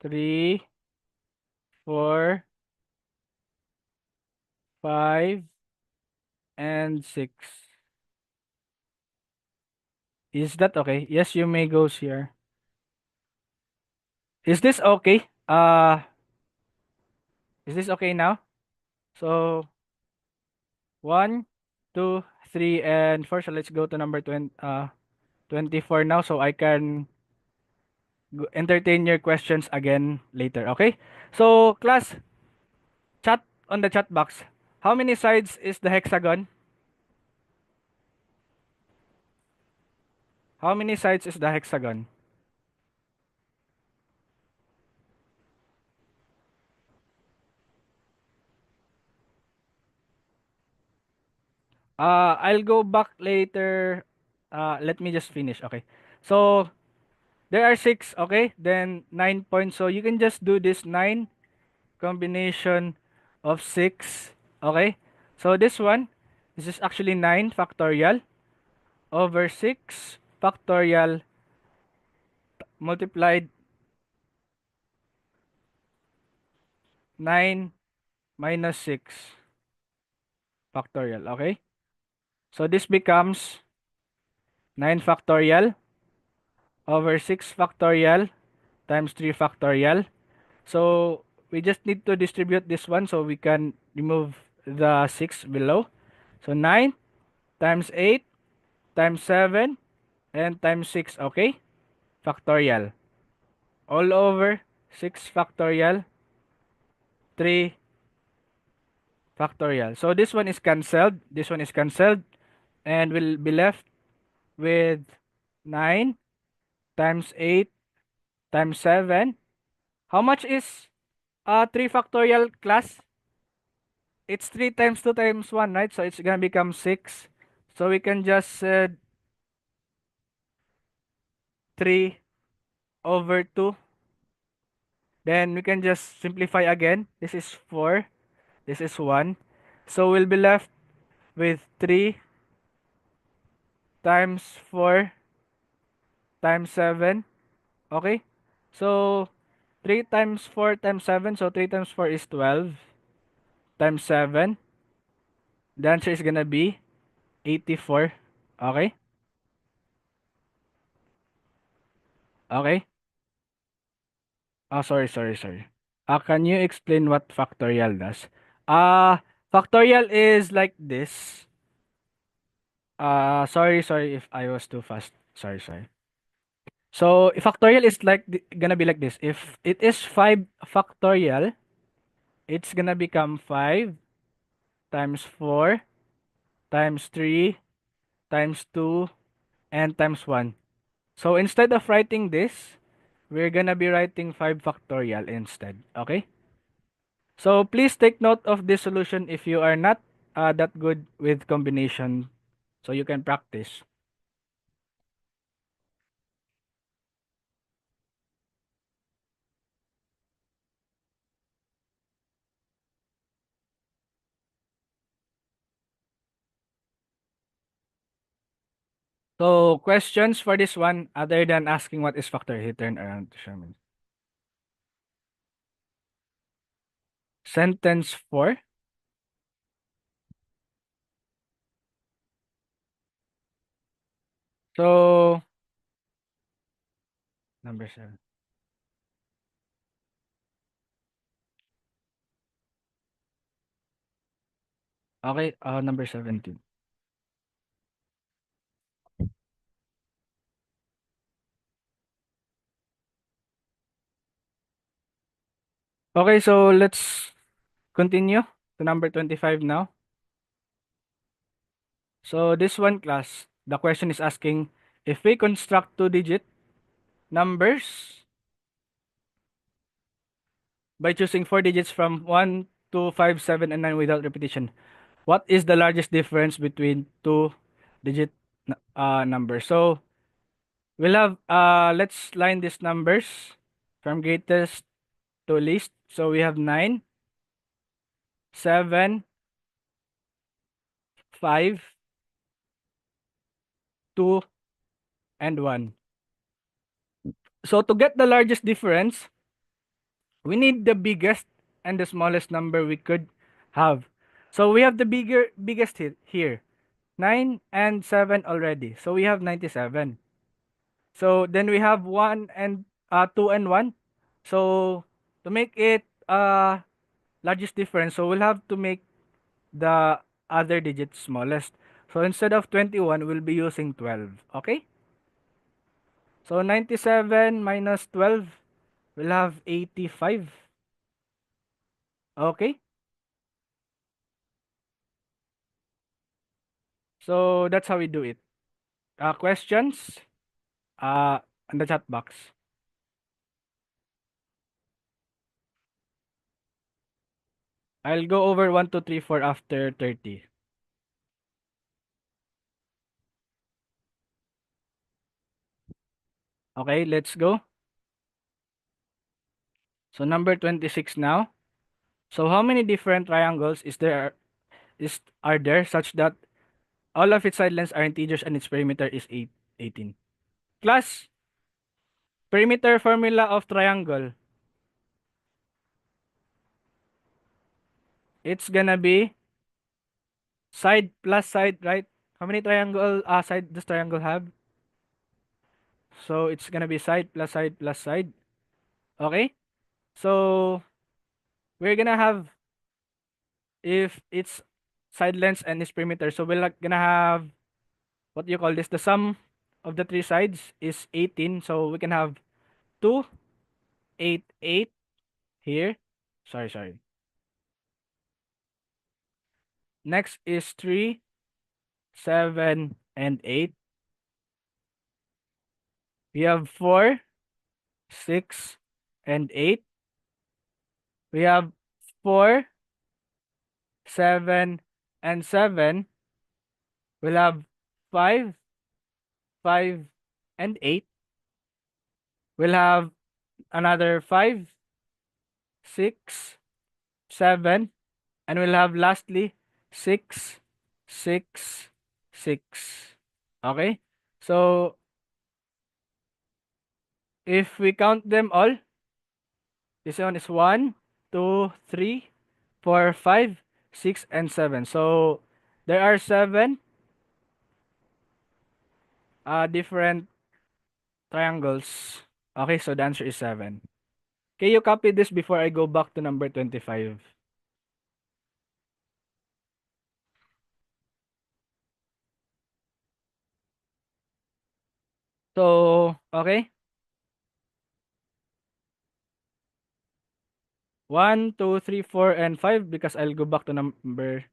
3, 4, 5, and 6. Is that okay? Yes, you may go here. Is this okay? Is this okay now? So 1, 2, 3, and 4. So let's go to number 24 now, so I can entertain your questions again later. Okay? So class, chat on the chat box. How many sides is the hexagon? How many sides is the hexagon? I'll go back later. Let me just finish. Okay. So there are 6. Okay. Then 9 points. So you can just do this 9 combination of 6. Okay. So this is actually 9 factorial over 6 factorial multiplied 9 minus 6 factorial. Okay. So this becomes 9 factorial over 6 factorial times 3 factorial. So we just need to distribute this one so we can remove the 6 below. So 9 times 8 times 7 and times 6. Okay. Factorial. All over 6 factorial 3 factorial. So this one is cancelled. This one is cancelled. And we'll be left with 9 times 8 times 7. How much is 3 factorial, class? It's 3 times 2 times 1, right? So it's gonna become 6. So we can just 3 over 2. Then we can just simplify again. This is 4. This is 1. So we'll be left with 3 times 4 times 7. Okay? So 3 times 4 times 7. So 3 times 4 is 12 times 7. The answer is gonna be 84. Okay? Okay? Oh, sorry. Can you explain what factorial does? Factorial is like this. Sorry if I was too fast. Sorry. So, factorial is like gonna be like this. If it is 5 factorial, it's gonna become 5 times 4 times 3 times 2 and times 1. So, instead of writing this, we're gonna be writing 5 factorial instead. Okay? So please take note of this solution if you are not that good with combination, so you can practice. So questions for this one, other than asking what is factor, he turned around to Sherman. Sentence 4. So number 7. Okay, number 17. Okay, so let's continue to number 25 now. So this one, class, the question is asking if we construct two-digit numbers by choosing 4 digits from 1 to 5, 7, and 9 without repetition, what is the largest difference between two-digit numbers? So we'll have let's line these numbers from greatest to least. So we have 9, 7, 5, 2, and 1. So to get the largest difference, we need the biggest and the smallest number we could have. So we have the biggest here, 9 and 7 already. So we have 97. So then we have 1 and 2 and 1. So to make it largest difference, so we'll have to make the other digit smallest. So instead of 21, we'll be using 12. Okay? So 97 minus 12, we'll have 85. Okay? So that's how we do it. Questions? In the chat box. I'll go over 1, 2, 3, 4 after 30. Okay, let's go. So number 26 now. So how many different triangles are there such that all of its side lengths are integers and its perimeter is 18? Class, perimeter formula of triangle. It's gonna be side plus side, right? How many side does triangle have? So it's gonna be side plus side plus side. Okay? So we're gonna have, if it's side lengths and its perimeter, so we're like gonna have, what do you call this? The sum of the three sides is 18. So we can have 2, 8, 8 here. Sorry. Next is 3, 7, and 8. We have 4, 6, and 8. We have 4, 7, and 7. We'll have 5, 5, and 8. We'll have another 5, 6, 7, and we'll have lastly 6, 6, 6. Okay? So if we count them all, this one is 1, 2, 3, 4, 5, 6, and 7. So there are 7 different triangles. Okay, so the answer is 7. Can you copy this before I go back to number 25? So, okay. 1, 2, 3, 4, and 5 because I'll go back to number.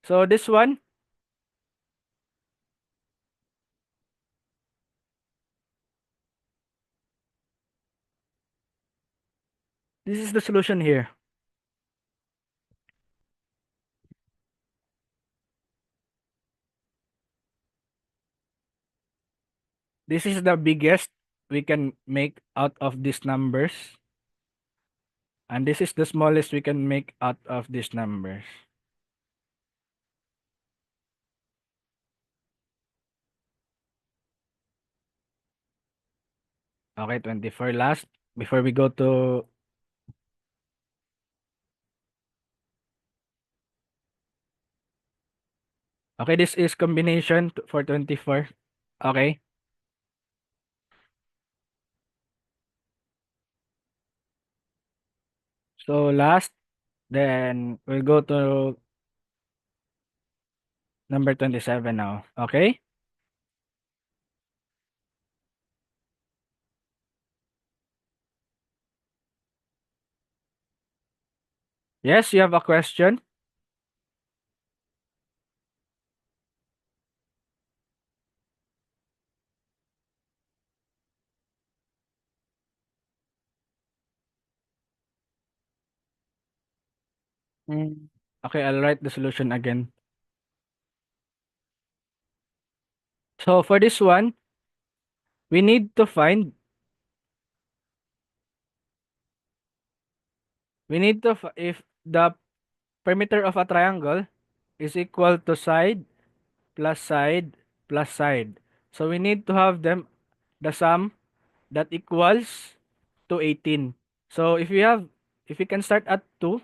So this one, this is the solution here. This is the biggest we can make out of these numbers. And this is the smallest we can make out of these numbers. Okay, 24 last. Before we go to... Okay, this is combination for 24. Okay. So last, then we'll go to number 27 now. Okay? Yes, you have a question? Okay, I'll write the solution again. So for this one, we need to find, if the perimeter of a triangle is equal to side plus side plus side. So we need to have them the sum that equals to 18. So if we can start at 2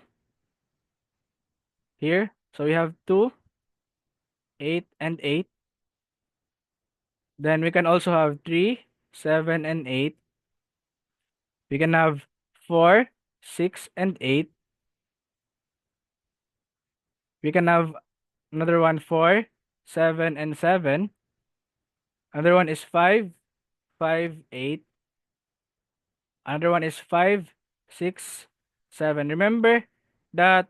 here, so we have 2, 8 and 8. Then we can also have 3, 7 and 8. We can have 4, 6 and 8. We can have another one 4, 7 and 7. Another one is 5, 5, 8. Another one is 5, 6, 7. Remember that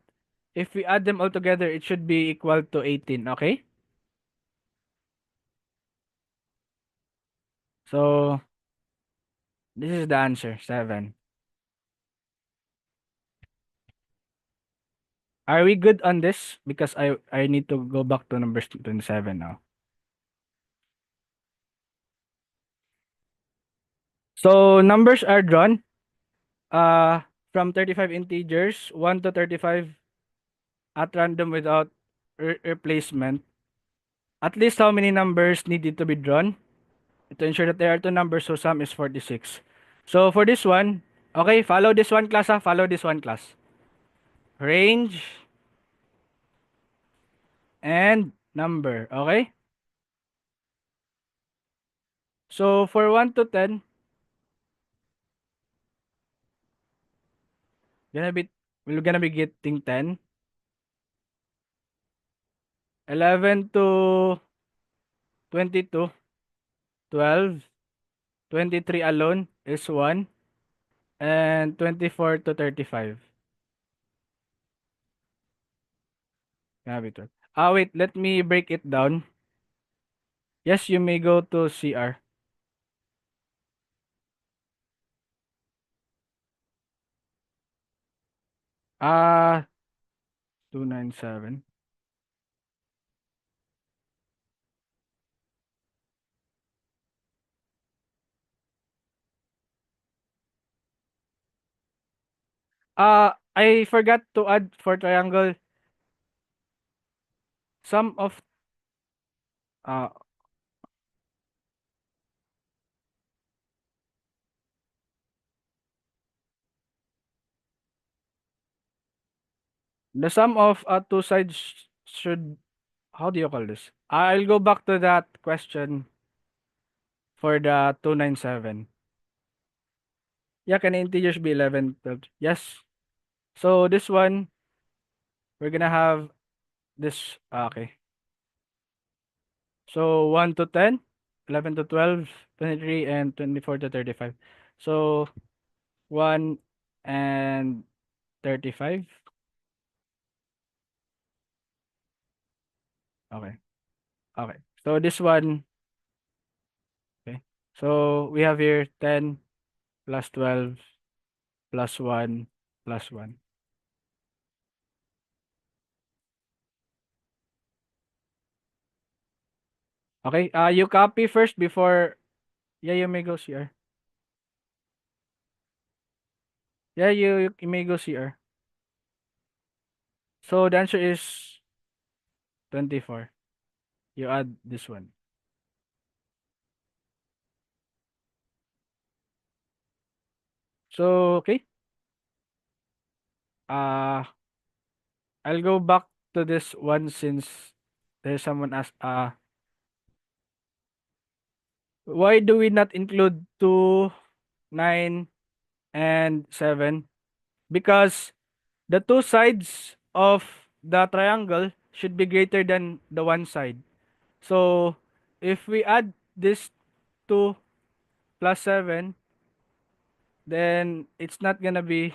if we add them all together, it should be equal to 18, okay? So this is the answer, 7. Are we good on this? Because I need to go back to numbers 27 now. So numbers are drawn from 35 integers, 1 to 35 at random without replacement. At least how many numbers needed to be drawn to ensure that there are two numbers, so sum is 46. So for this one, okay, follow this one class, follow this one class. Range and number, okay? So for 1 to 10, we're gonna be getting 10. 11 to 22, 12. 23 alone is 1. And 24 to 35. Grabe to. Wait, let me break it down. Yes, you may go to CR. Ah, 297. I forgot to add for triangle sum of uh the sum of two sides should, how do you call this? I'll go back to that question for the 297. Yeah, can integers be 11, 12? Yes. So this one, we're gonna have this, okay. So 1 to 10, 11 to 12, 23, and 24 to 35. So 1 and 35. Okay. Okay. So this one, okay. So we have here 10 plus 12 plus 1 plus 1. Okay. You copy first before. Yeah, you may go CR. Yeah, you may go CR. So the answer is 24. You add this one. So okay. I'll go back to this one since there's someone asked, why do we not include 2, 9, and 7? Because the two sides of the triangle should be greater than the one side. So if we add this 2 plus 7, then it's not gonna be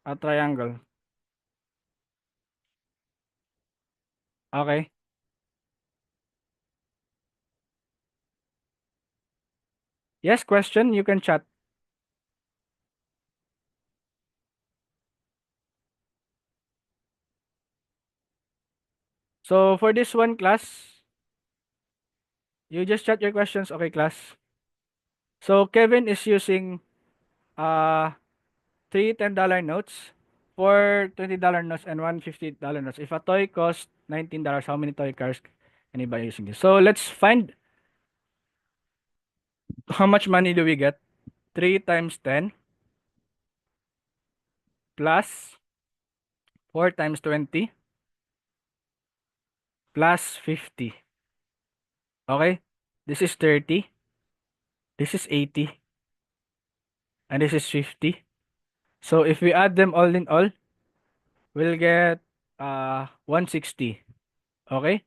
a triangle. Okay. Yes, question, you can chat. So for this one class, you just chat your questions, okay, class? So Kevin is using uh three $10 notes. for $20 notes and $150 notes. If a toy costs $19, how many toy cars can you buy using this? So let's find how much money do we get? 3 times 10 plus 4 times 20 plus 50. Okay? This is 30. This is 80. And this is 50. So if we add them all in all, we'll get 160. Okay?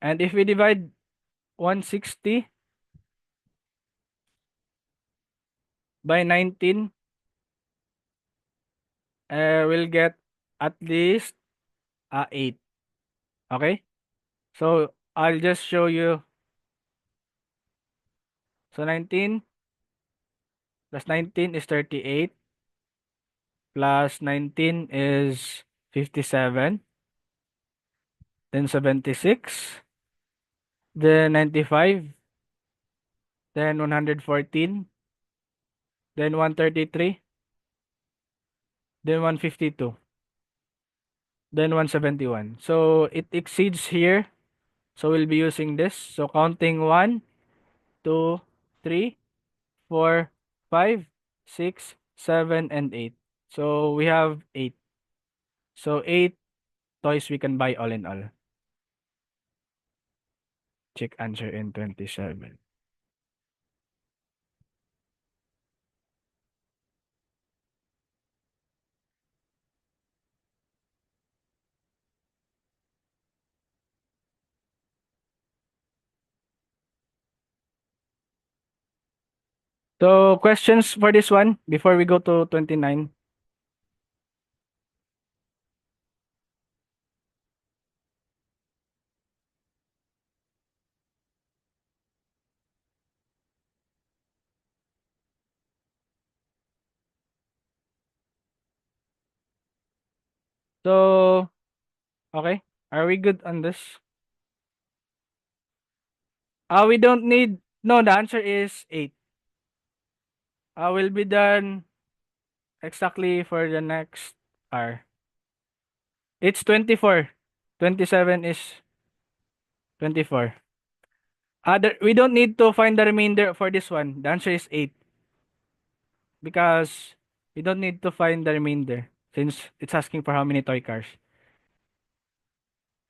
And if we divide 160 by 19, we'll get at least 8. Okay? So I'll just show you. So 19 plus 19 is 38 plus 19 is 57, then 76, then 95, then 114, then 133, then 152, then 171. So it exceeds here. So we'll be using this. So counting 1, 2, 3, 4, 5, 6, 7, and 8. So we have 8. So 8 toys we can buy all in all. Check answer in 27. So questions for this one before we go to 29. So okay, are we good on this? We don't need. No, the answer is 8. We'll be done exactly for the next hour. It's 24. 27 is 24. We don't need to find the remainder for this one. The answer is 8 because we don't need to find the remainder since it's asking for how many toy cars.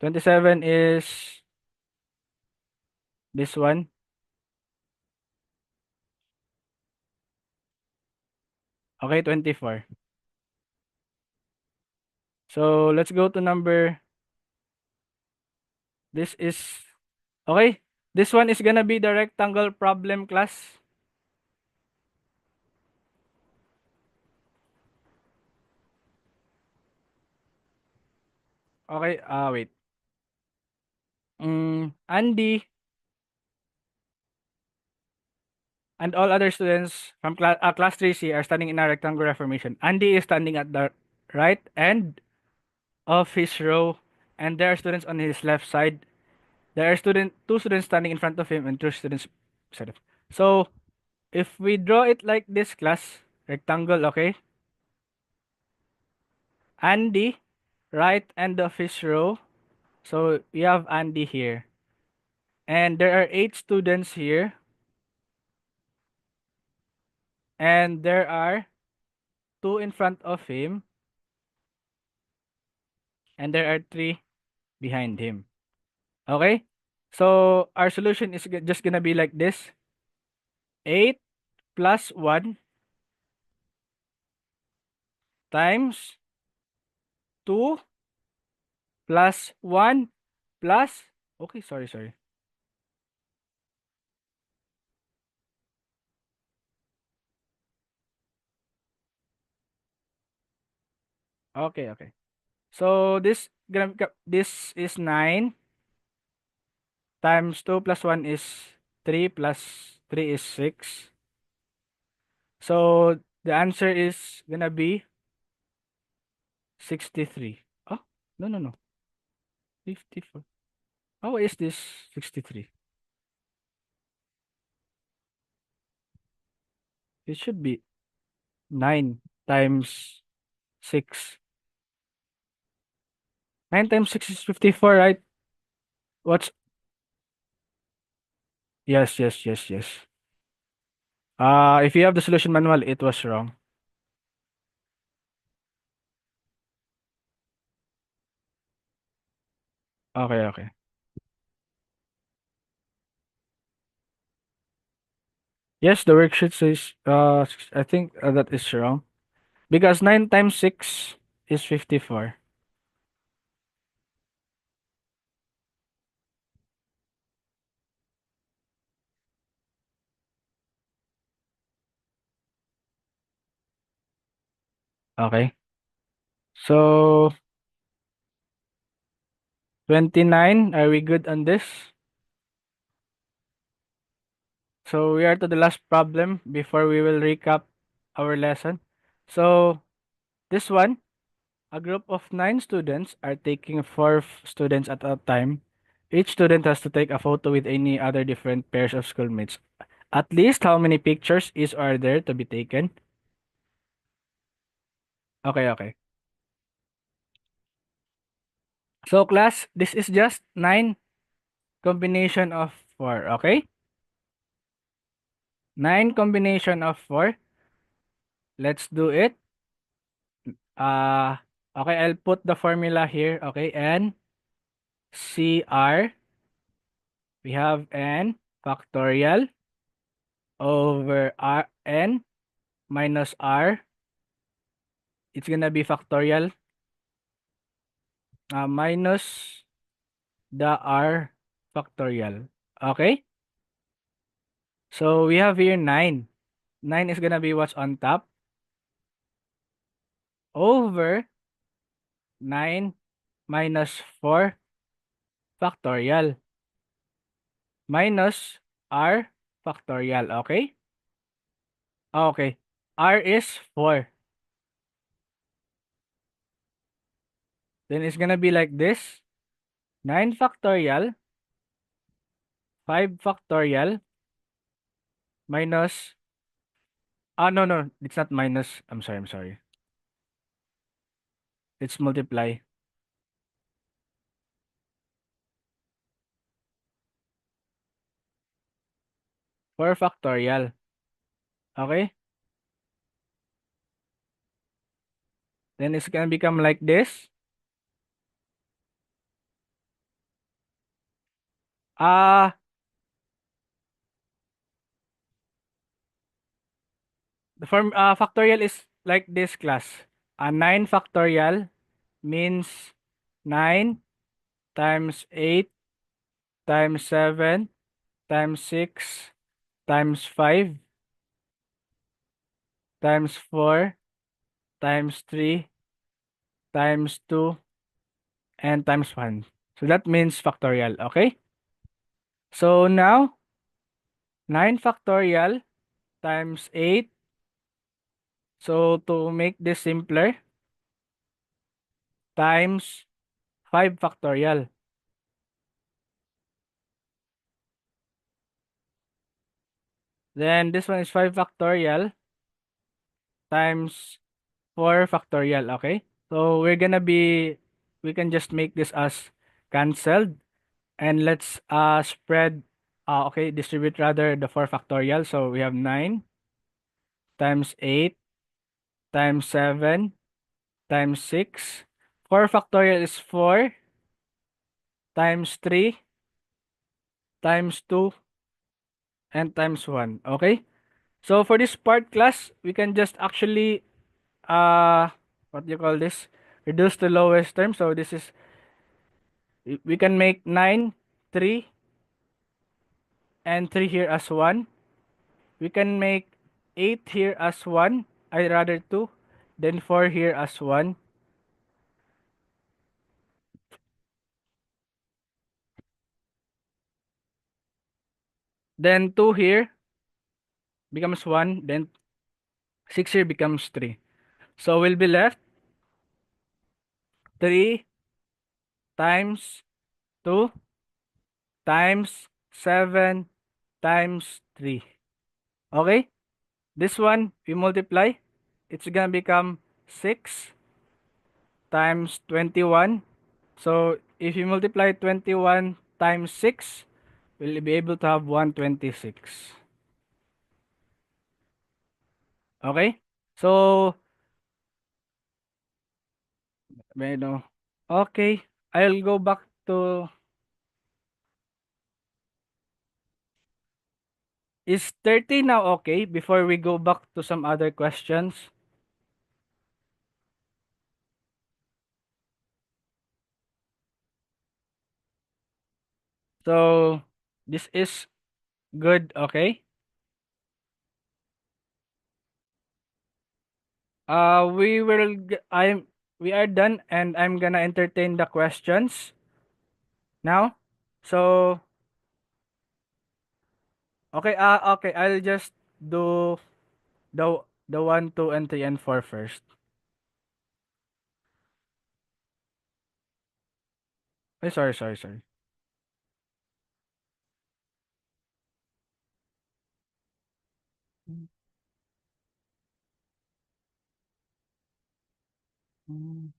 27 is this one. Okay, 24. So let's go to number. This is okay. This one is gonna be the rectangle problem class. Okay, wait. Andy and all other students from class 3C are standing in a rectangular formation. Andy is standing at the right end of his row, and there are students on his left side. There are two students standing in front of him and two students beside him. So if we draw it like this class, rectangle, okay? Andy, right end of his row. So we have Andy here. And there are 8 students here. And there are 2 in front of him. And there are 3 behind him. Okay? So our solution is just gonna be like this. 8 plus 1 times 2 plus 1 plus, okay, sorry. Okay. So this is 9 times 2 plus 1 is 3 plus 3 is 6. So the answer is gonna be 63. Oh, no. 54. How is this 63? It should be 9 times 6. 9 times 6 is 54, right? What's Yes, yes, yes, yes. If you have the solution manual, it was wrong. Okay, okay. Yes, the worksheet says, I think that is wrong. Because 9 times 6 is 54. Okay. So, 29, are we good on this? So, we are to the last problem before we will recap our lesson. So, this one, a group of 9 students are taking 4 students at a time. Each student has to take a photo with any other different pairs of schoolmates. At least how many pictures is are there to be taken? Okay, okay. So class, this is just 9 combination of 4, okay? 9 combination of 4. Let's do it. Uh, okay, I'll put the formula here, okay? N C R. We have N factorial over R N minus R. It's gonna be factorial minus the R factorial. Okay? So we have here 9. 9 is gonna be what's on top over 9 minus 4 factorial minus R factorial. Okay? Okay. R is 4. Then it's gonna be like this. 9 factorial, 5 factorial minus no, no, it's not minus. I'm sorry, I'm sorry. It's multiply. 4 factorial. Okay? Then it's gonna become like this. Uh, the form factorial is like this class. 9 factorial means 9 times 8 times 7 times 6 times 5 times 4 times 3 times 2 and times 1. So that means factorial, okay? So now 9 factorial times 8. So to make this simpler, times 5 factorial. Then this one is 5 factorial times 4 factorial, okay? So we can just make this as cancelled and let's distribute rather the 4 factorial. So we have 9 times 8 times 7 times 6. 4 factorial is 4 times 3 times 2 and times 1, okay? So for this part class, we can just actually what do you call this? Reduce the lowest term. So this is we can make 9, 3 and 3 here as 1. We can make 8 here as 1. I rather 2. Then 4 here as 1. Then 2 here becomes 1. Then 6 here becomes 3. So we'll be left 3 times 2 times 7 times 3. Okay? This one, we multiply. It's gonna become 6 times 21 So if you multiply 21 times 6, we'll be able to have 126. Okay? So, no. Okay. I'll go back to. Is 30 now okay before we go back to some other questions? So, this is good, okay? We are done and I'm gonna entertain the questions now. So, okay, okay, I'll just do the 1, 2, and 3, and 4 first. Ay, sorry. Mm.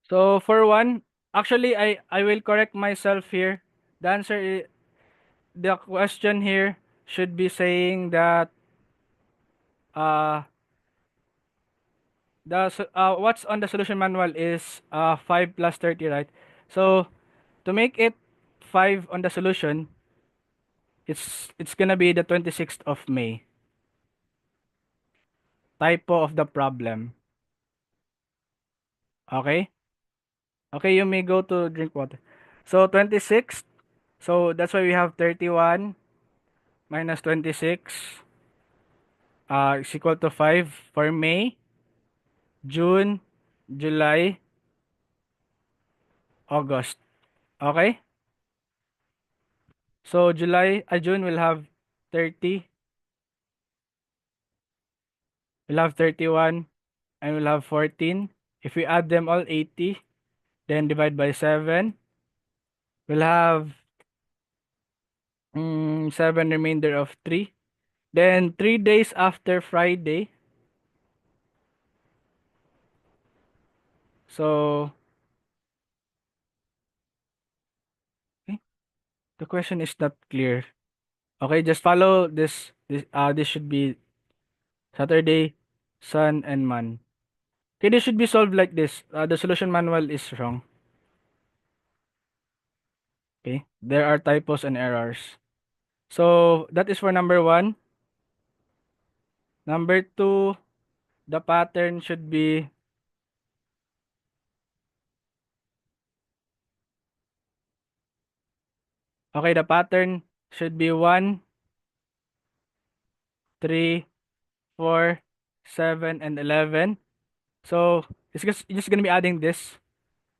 So for one, actually I will correct myself here. The answer is, the question here should be saying that uh what's on the solution manual is 5 plus 30, right? So to make it 5 on the solution, it's gonna be the 26th of May. Typo of the problem. Okay? Okay, you may go to drink water. So 26th, so that's why we have 31 minus 26 is equal to 5 for May, June, July, August. Okay? So June will have 30, we'll have 31, and we'll have 14. If we add them all, 80, then divide by 7, we'll have 7 remainder of 3. Then 3 days after Friday, so eh, the question is not clear. Okay, just follow this. This should be Saturday, Sun, and Man. Okay, this should be solved like this. The solution manual is wrong. Okay, there are typos and errors. So that is for number 1. Number 2, the pattern should be okay. The pattern should be 1, 3, 4, 7, and 11. So it's just gonna be adding this,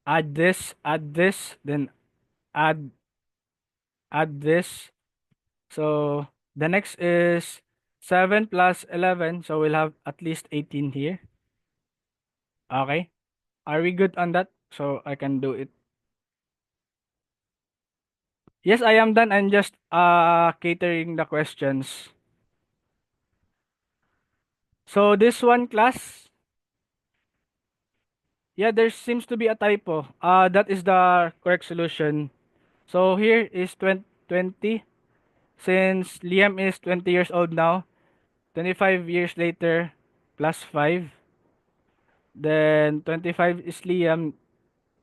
add this, then add this. So the next is 7 plus 11. So we'll have at least 18 here. Okay. Are we good on that? So I can do it. Yes, I am done. I'm just catering the questions. So this one class, yeah, there seems to be a typo. That is the correct solution. So here is 20. Since Liam is 20 years old now, 25 years later plus 5. Then 25 is Liam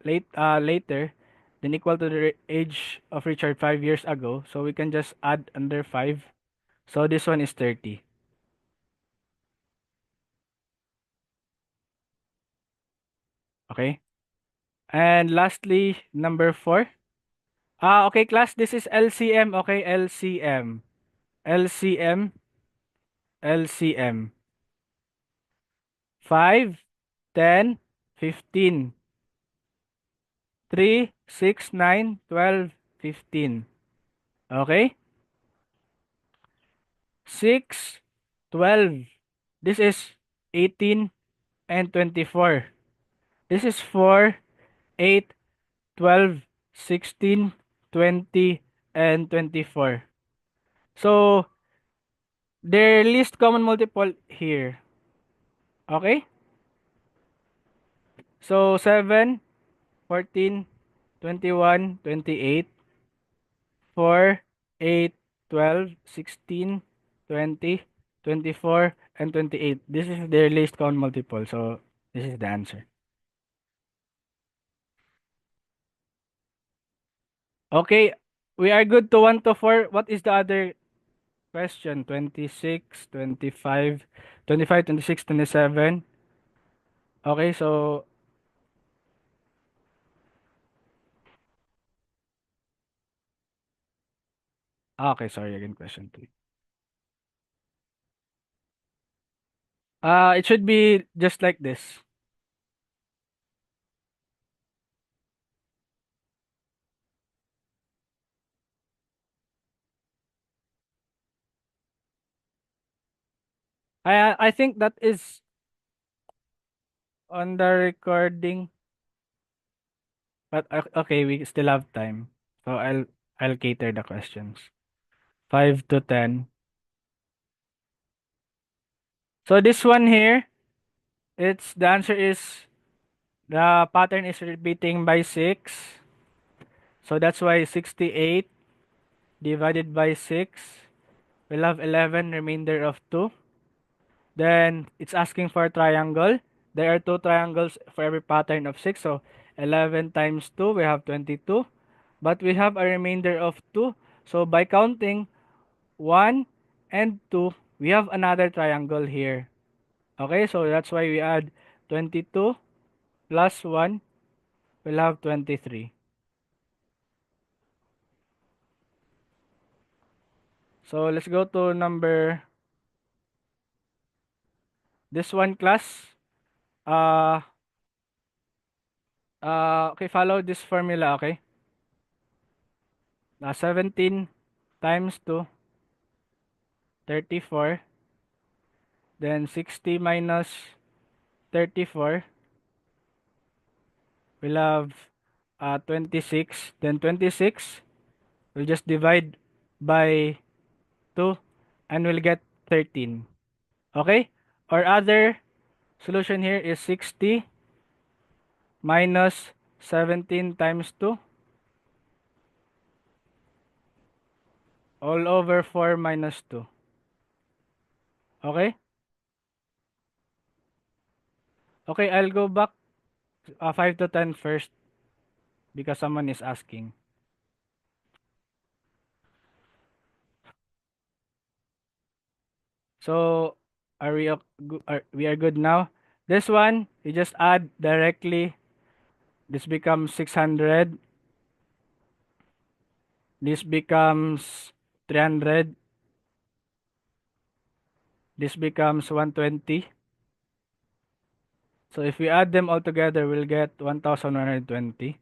later, then equal to the age of Richard 5 years ago. So we can just add under 5. So this one is 30. Okay. And lastly, number 4. Okay, class, this is LCM. Okay, LCM. LCM. LCM. 5, 10, 15. 3, 6, 9, 12, 15. Okay? 6, 12. This is 18 and 24. This is 4, 8, 12, 16, 20, and 24. So, their least common multiple here. Okay? So 7, 14, 21, 28, 4, 8, 12, 16, 20, 24, and 28. This is their least count multiple. So this is the answer. Okay, we are good to 1 to 4. What is the other question? 26, 25, 25, 26, 27. Okay, so okay, sorry again, question 3. It should be just like this. I think that is on the recording, but okay, we still have time. So I'll cater the questions. 5 to 10. So this one here, it's the answer is the pattern is repeating by 6. So that's why 68 divided by 6 we'll have 11 remainder of 2. Then it's asking for a triangle. There are two triangles for every pattern of 6. So 11 times 2, we have 22. But we have a remainder of 2. So by counting 1 and 2, we have another triangle here. Okay, so that's why we add 22 plus 1, we'll have 23. So let's go to number this one class. Okay, follow this formula, okay? 17 times 2, 34. Then 60 minus 34, we'll have 26. Then 26, we'll just divide by 2 and we'll get 13. Okay? Our other solution here is 60 minus 17 times 2 all over 4 minus 2. Okay? Okay, I'll go back 5 to 10 first because someone is asking. So, we are good now? This one, you just add directly. This becomes 600. This becomes 300. This becomes 120. So if we add them all together, we'll get 1,120.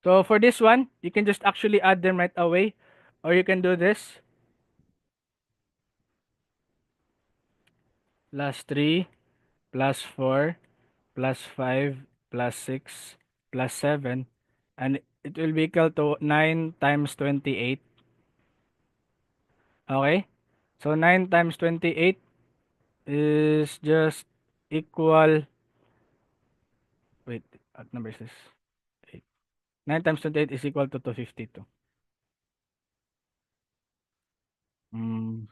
So for this one, you can just actually add them right away, or you can do this. Plus 3, plus 4, plus 5, plus 6, plus 7, and it will be equal to 9 times 28. Okay? So 9 times 28 is just equal, wait, what number is this? 8. 9 times 28 is equal to 252. Mm.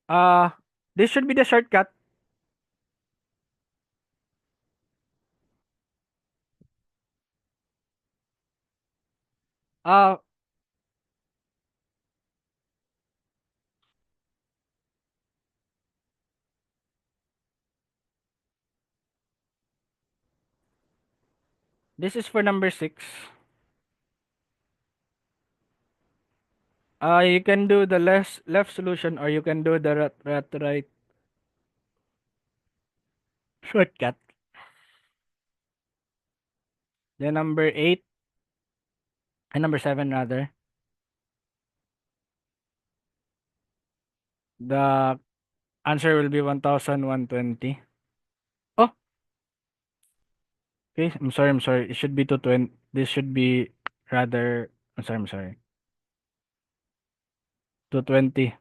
Uh, this should be the shortcut. Uh, this is for number 6. You can do the left solution or you can do the right shortcut. Then number 8 and number 7 rather. The answer will be 1,120. Oh, okay. I'm sorry. It should be 220. This should be rather. I'm sorry. to 20.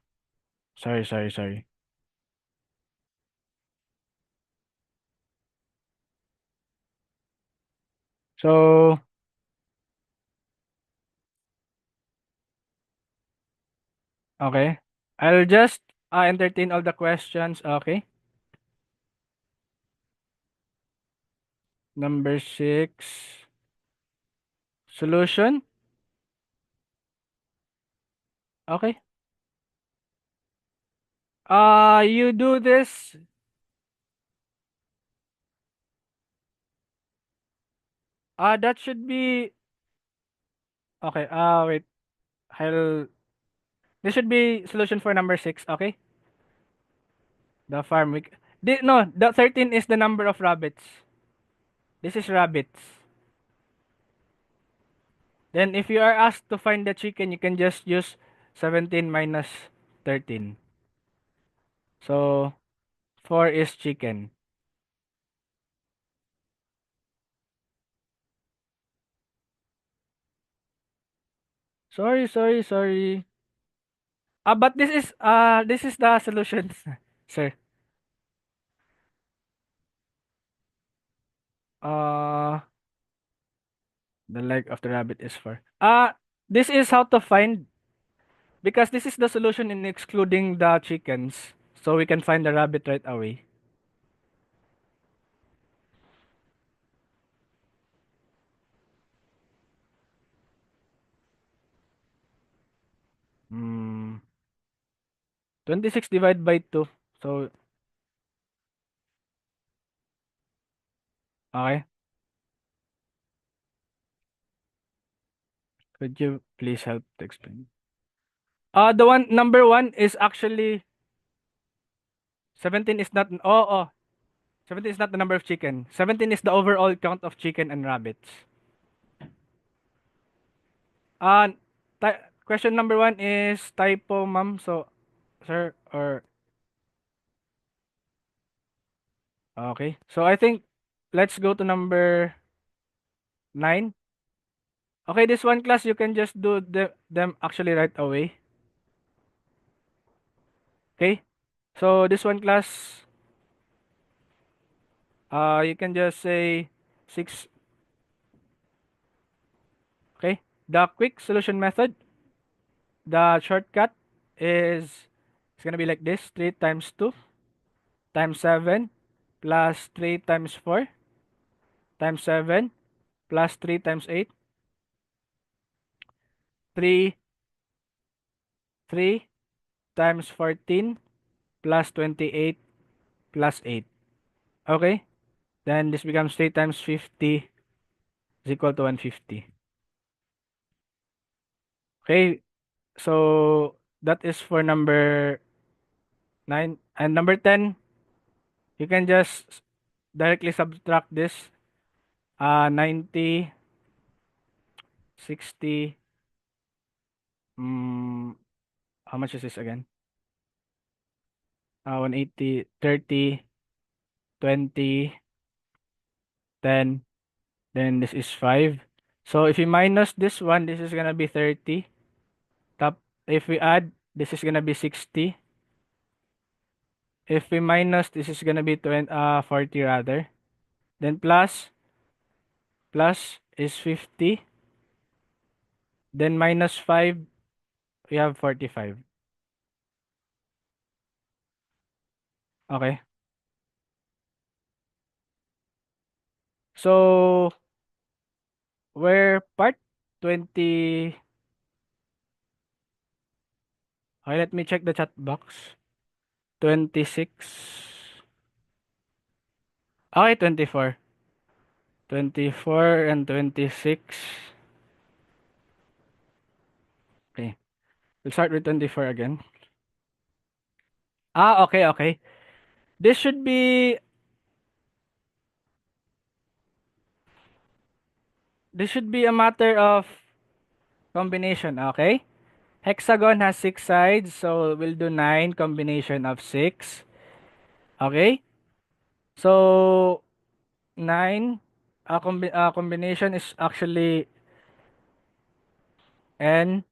Sorry. So, okay. I'll just entertain all the questions. Okay. Number 6. Solution. Okay. You do this. That should be okay. Wait. I'll. This should be solution for number 6. Okay. The farm week. No, the 13 is the number of rabbits. This is rabbits. Then if you are asked to find the chicken, you can just use 17 minus 13. So 4 is chicken. Sorry. But this is the solution, sir. Uh the leg of the rabbit is 4. This is how to find because this is the solution in excluding the chickens. So we can find the rabbit right away. Hmm. 26 divided by 2. So, okay. Could you please help to explain? The one number 1 is actually 17 is not 17 is not the number of chicken. 17 is the overall count of chicken and rabbits. Uh question number 1 is typo, ma'am. So, sir or okay. So I think let's go to number 9. Okay, this one class you can just do them actually right away. Okay? So this one class you can just say 6. Okay? The quick solution method, the shortcut is it's going to be like this: 3 times 2 times 7 plus 3 times 4 times 7 plus 3 times 8, 3 3 times 14 plus 28 plus 8. Okay? Then this becomes 3 times 50 is equal to 150. Okay? So that is for number 9. And number 10, you can just directly subtract this. 90, 60, how much is this again? 180, 30, 20, 10, then this is 5. So if you minus this one, this is gonna be 30. Top, if we add, this is gonna be 60. If we minus, this is gonna be 40 rather. Then plus is 50. Then minus 5, we have 45. Okay. So we're part 20. Okay, let me check the chat box. 26. Okay, 24. 24 and 26. Okay. We'll start with 24 again. Okay. This should be a matter of combination, okay? Hexagon has 6 sides, so we'll do 9 combination of 6. Okay? So 9 combination is actually NCR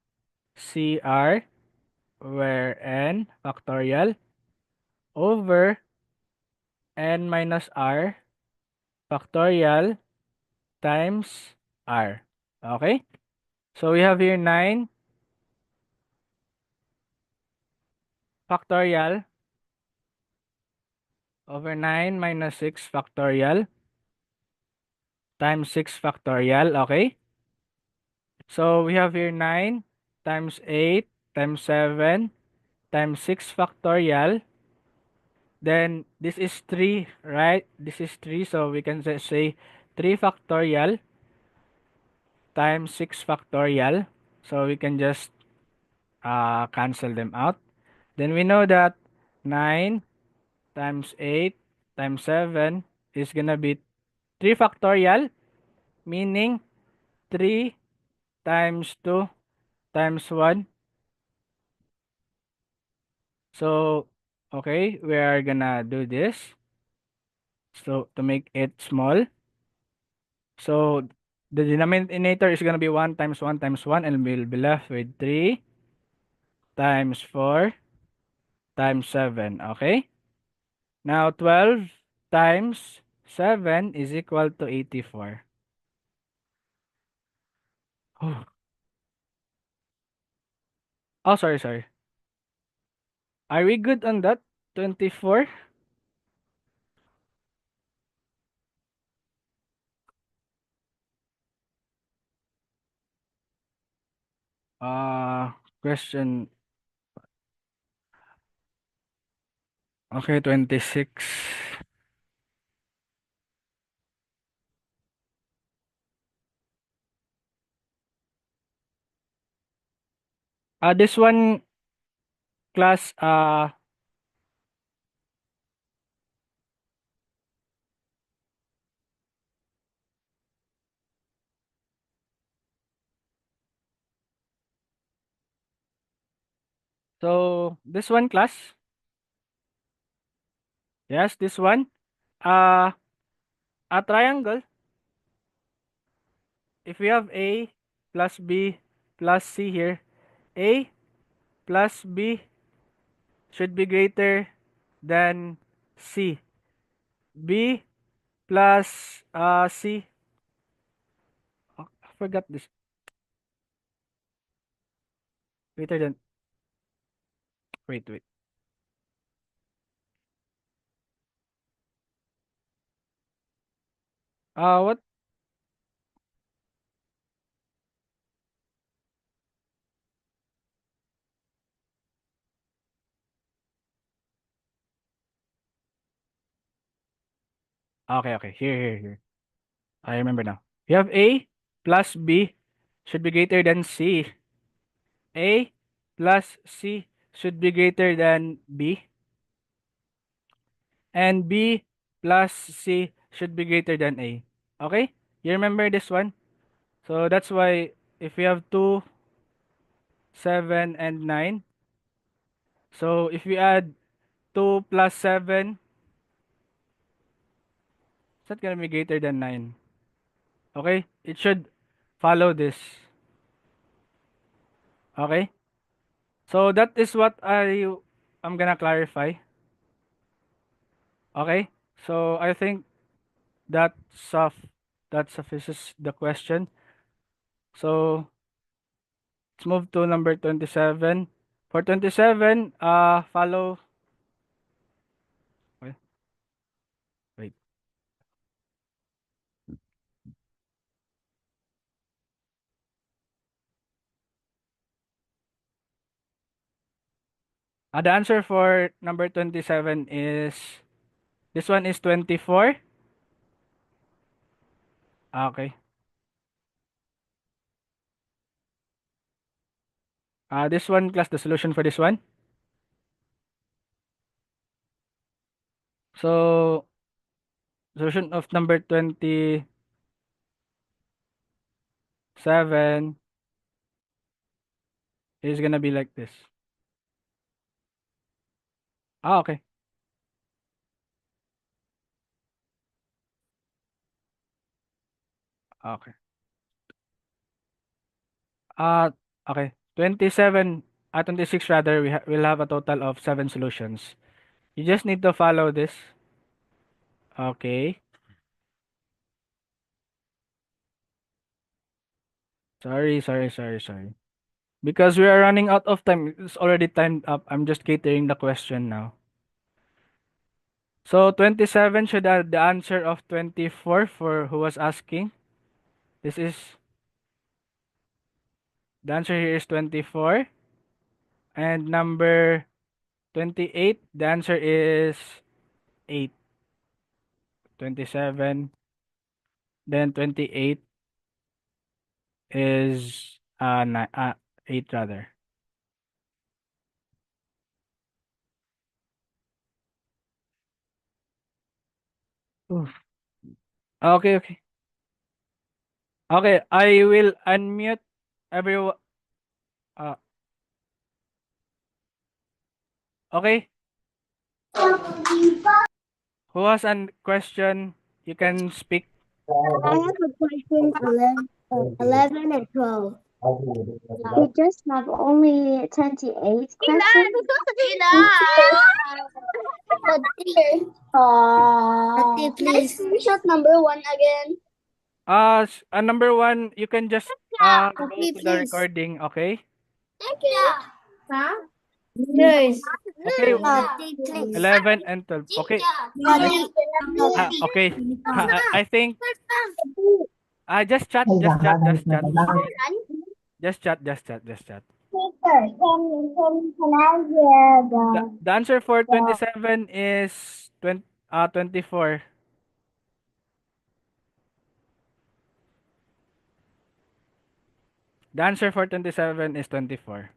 where n factorial over n minus r factorial times r. Okay? So we have here 9 factorial over 9 minus 6 factorial times 6 factorial. Okay? So we have here 9 times 8 times 7 times 6 factorial. Then this is 3, right? This is 3. So we can say 3 factorial times 6 factorial. So we can just cancel them out. Then we know that 9 times 8 times 7 is gonna be 3 factorial, meaning 3 times 2 times 1. So, okay, we are gonna do this. So, to make it small. So, the denominator is gonna be 1 times 1 times 1, and we'll be left with 3 times 4 times 7. Okay? Now, 12 times 7 is equal to 84. Oh, oh, sorry, sorry. Are we good on that? 24? Question. Okay, 26. This one class, so this one class, yes, this one, uh, a triangle, if we have A plus B plus C here, A plus B should be greater than C. B plus C. Oh, I forgot this. Greater than. Wait, wait. What? Okay, okay. Here. I remember now. We have A plus B should be greater than C. A plus C should be greater than B. And B plus C should be greater than A. Okay? You remember this one? So that's why if we have 2, 7, and 9. So if we add 2 plus 7, is that going to be greater than 9? Okay? It should follow this. Okay? So that is what I'm gonna clarify. Okay? So I think that that suffices the question. So let's move to number 27. For 27, follow. Wait. Wait. The answer for number 27 is this one is 24. Okay. This one class the solution for this one. So solution of number 27 is gonna be like this. Okay. Okay. Uh okay. 27 26 rather, we'll have a total of 7 solutions. You just need to follow this. Okay. Sorry. Because we are running out of time. It's already timed up. I'm just catering the question now. So 27 should have the answer of 24 for who was asking. This is the answer here is 24. And number 28, the answer is 8. 27. Then 28 is 8 rather. Oof. Okay. Okay, I will unmute everyone. Uh, okay. Who has a question? You can speak.
I have a question 11 and 12. We just have only 28 questions. Please screenshot number 1 again.
Number 1, you can just go
Okay,
to the
please.
recording, okay?
Yes.
Okay,
Please.
11 and 12. Okay. Okay. I think just chat. The answer for 27 is 24. The answer for 27 is 24.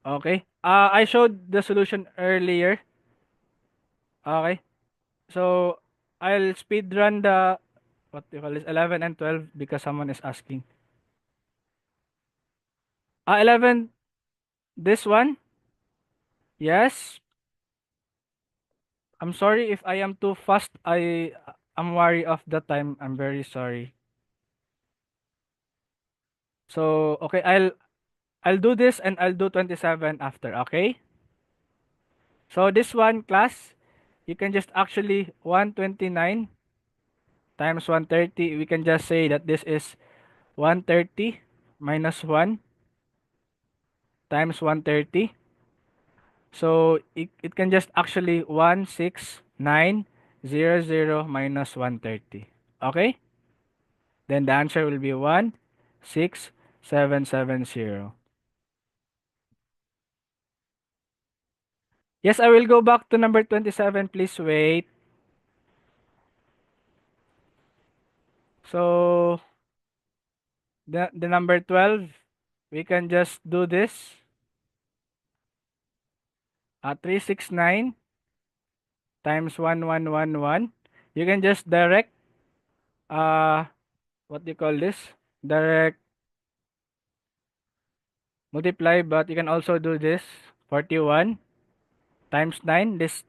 Okay. I showed the solution earlier. Okay. So I'll speed run the what do you call this 11 and 12 because someone is asking. 11, this one? Yes. I'm sorry if I am too fast. I'm worried of the time. I'm very sorry. So okay, I'll do this and I'll do 27 after, okay? So this one class, you can just actually 129 times 130. We can just say that this is 130 minus 1 times 130. So it can just actually 16900 minus 130. Okay? Then the answer will be 16770. Yes, I will go back to number 27. Please wait. So the number 12, we can just do this. 369 times 1111. You can just direct uh what do you call this? Direct multiply, but you can also do this 41 times 9. This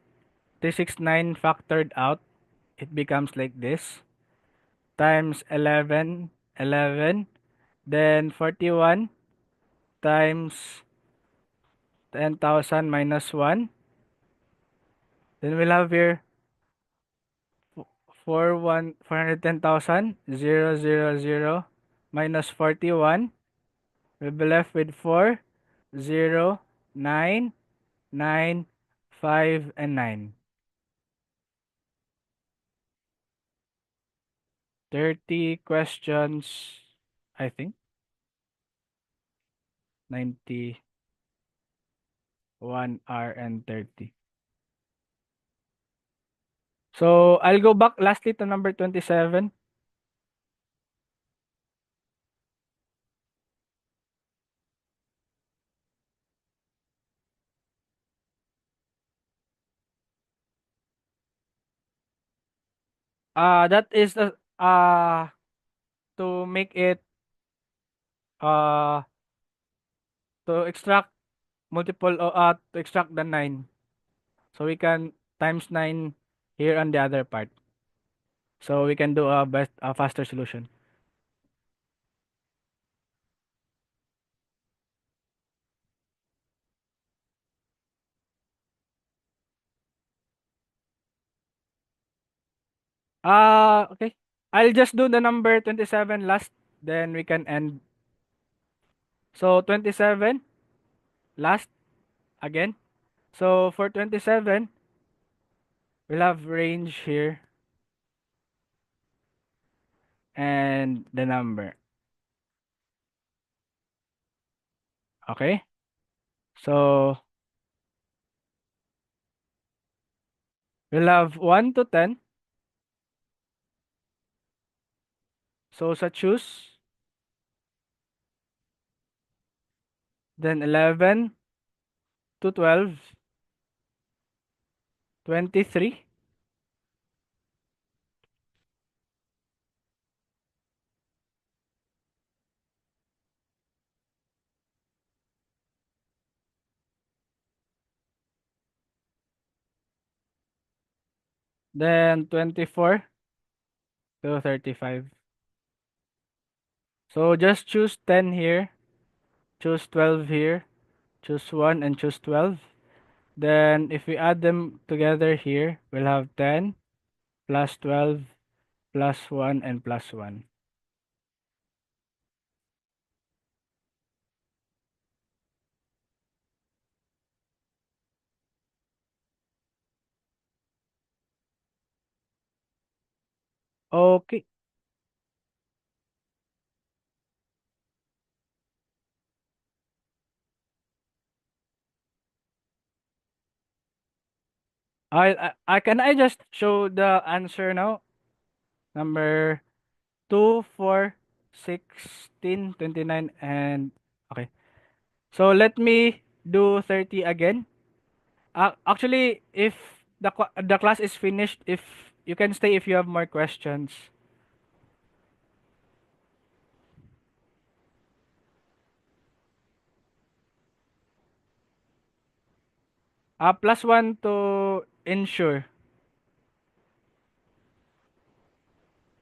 369 factored out, it becomes like this times 11, then 41 times 10,000 minus 1. Then we'll have here 410,000 minus 41. We'll be left with 4, 0, 9, 9, 5, and 9. 30 questions, I think. 90, 1 hour and 30. So I'll go back lastly to number 27. That is to make it uh to extract to extract the 9. So we can times 9 here on the other part. So we can do a faster solution. Okay. I'll just do the number 27 last, then we can end. So 27 last again. So for 27, we'll have range here and the number. Okay? So we'll have 1 to 10. So sa choose, then 11 to 12, 23, then 24 to 35. So just choose 10 here, choose 12 here, choose 1 and choose 12. Then if we add them together here, we'll have 10 plus 12 plus 1 and plus 1. Okay. I can I just show the answer now? Number 2, 4, 16, 29, and okay. So let me do 30 again. Actually, if the class is finished, if you can stay if you have more questions. Plus 1 to ensure.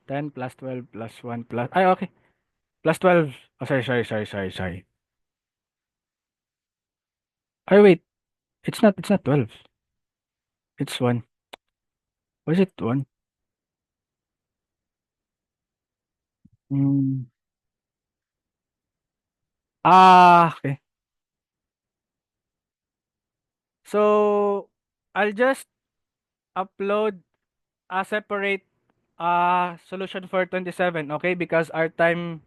10 plus 12 plus 1 plus okay. Plus 12. Oh, sorry. Oh, wait. It's not 12. It's 1. Was it 1? Hmm. Okay. So I'll just upload a separate solution for 27, okay? Because our time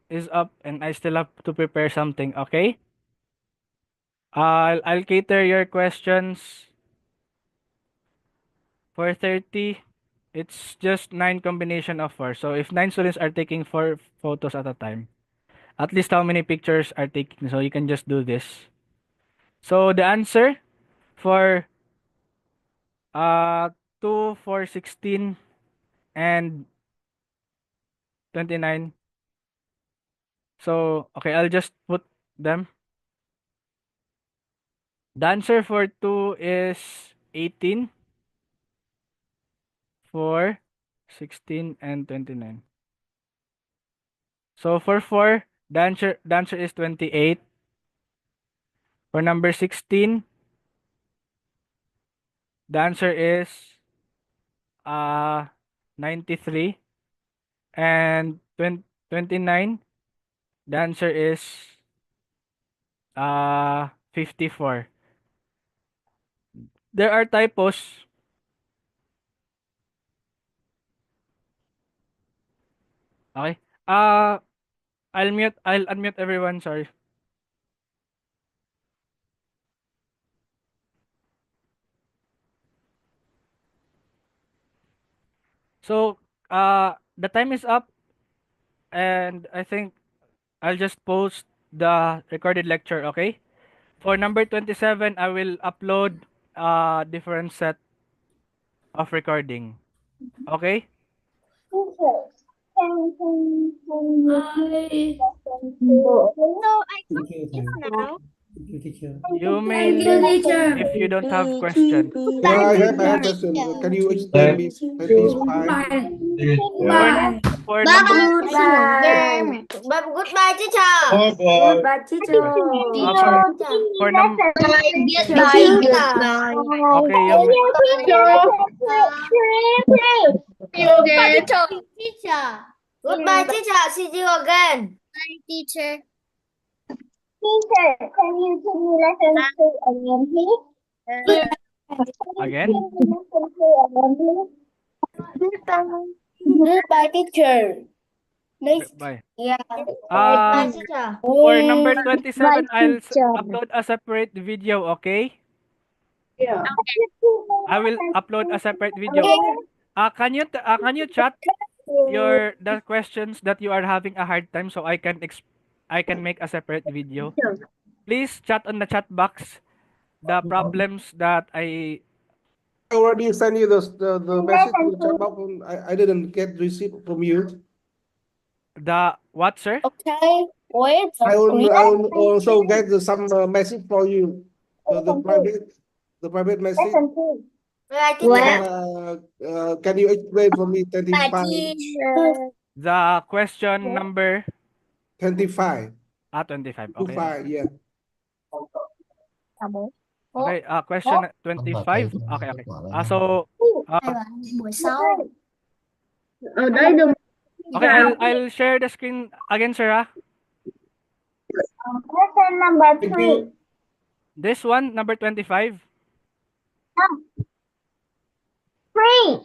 is up and I still have to prepare something, okay? I'll cater your questions for 30. It's just 9 combination of 4. So if 9 students are taking 4 photos at a time, at least how many pictures are taking? So you can just do this. So the answer for 2, 4, 16, and 29. So okay, I'll just put them. The answer for 2 is 18, 4, 16, and 29. So for 4, the answer is 28. For number 16, the answer is 93. And 29, the answer is 54. There are typos. Okay. Uh I'll unmute everyone, sorry. So the time is up and I think I'll just post the recorded lecture, okay? For number 27, I will upload a different set of recording. Okay?
Bye.
So I got it now.
You may
Thank you,
leave
teacher.
if you don't have question.
Yeah, I have question. Can you explain me please why?
Bye.
For,
Bye.
for number
Goodbye. Goodbye, teacher.
Goodbye, teacher.
for num
Goodbye, teacher.
okay, yung
Goodbye, teacher. Goodbye, teacher. See you again. Bye, teacher.
Teacher, can you give me lesson 2 again, please?
again.
Lesson 2 again, please?
Goodbye, teacher. Next.
Bye.
Yeah.
Uh,
Goodbye, teacher.
for number
Bye,
27, I'll
teacher.
upload a separate video, okay?
Yeah.
I will upload a separate video. Can you chat the questions that you are having a hard time so I can make a separate video? Please chat on the chat box the problems that I
Already sent you the message to the chat box. I didn't get receipt from you.
the what, sir?
Okay. Wait.
I also get some message for you. The private message.
Lesson 2.
Right, teacher.
Can you explain for me 25?
The question number
25.
25. Okay.
25, yeah.
Okay, question 25. Okay, okay. So
Buổi sau.
Ở đây đừng.
okay, I'll share the screen again, sir.
Lesson number 3.
This one, number 25.
3.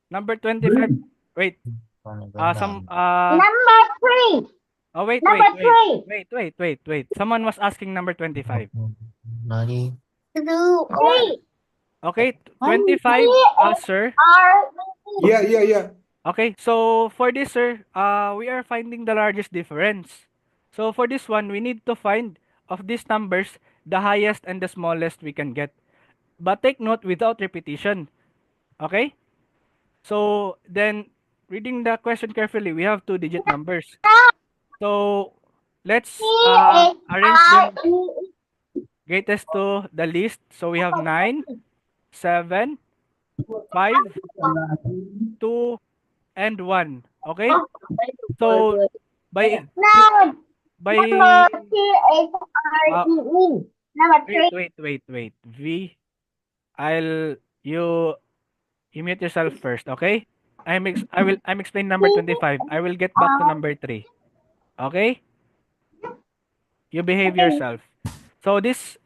Number 25. Wait. Some
Number 3.
Oh, wait.
Number 3.
Wait. Someone was asking number 25.
Nói đi.
3.
Okay, 25, sir.
Yeah.
Okay, so for this, sir, we are finding the largest difference. So for this one, we need to find of these numbers the highest and the smallest we can get. But take note without repetition. Okay? So then, reading the question carefully, we have 2-digit numbers. So let's arrange them greatest to the least. So we have 9, 7, 5, 2, and 1. Okay? So by
Number 3 is RDE. Number 3.
wait. You mute yourself first, okay? I'm explaining number 25. I will get back to number 3. Okay? You behave yourself. So this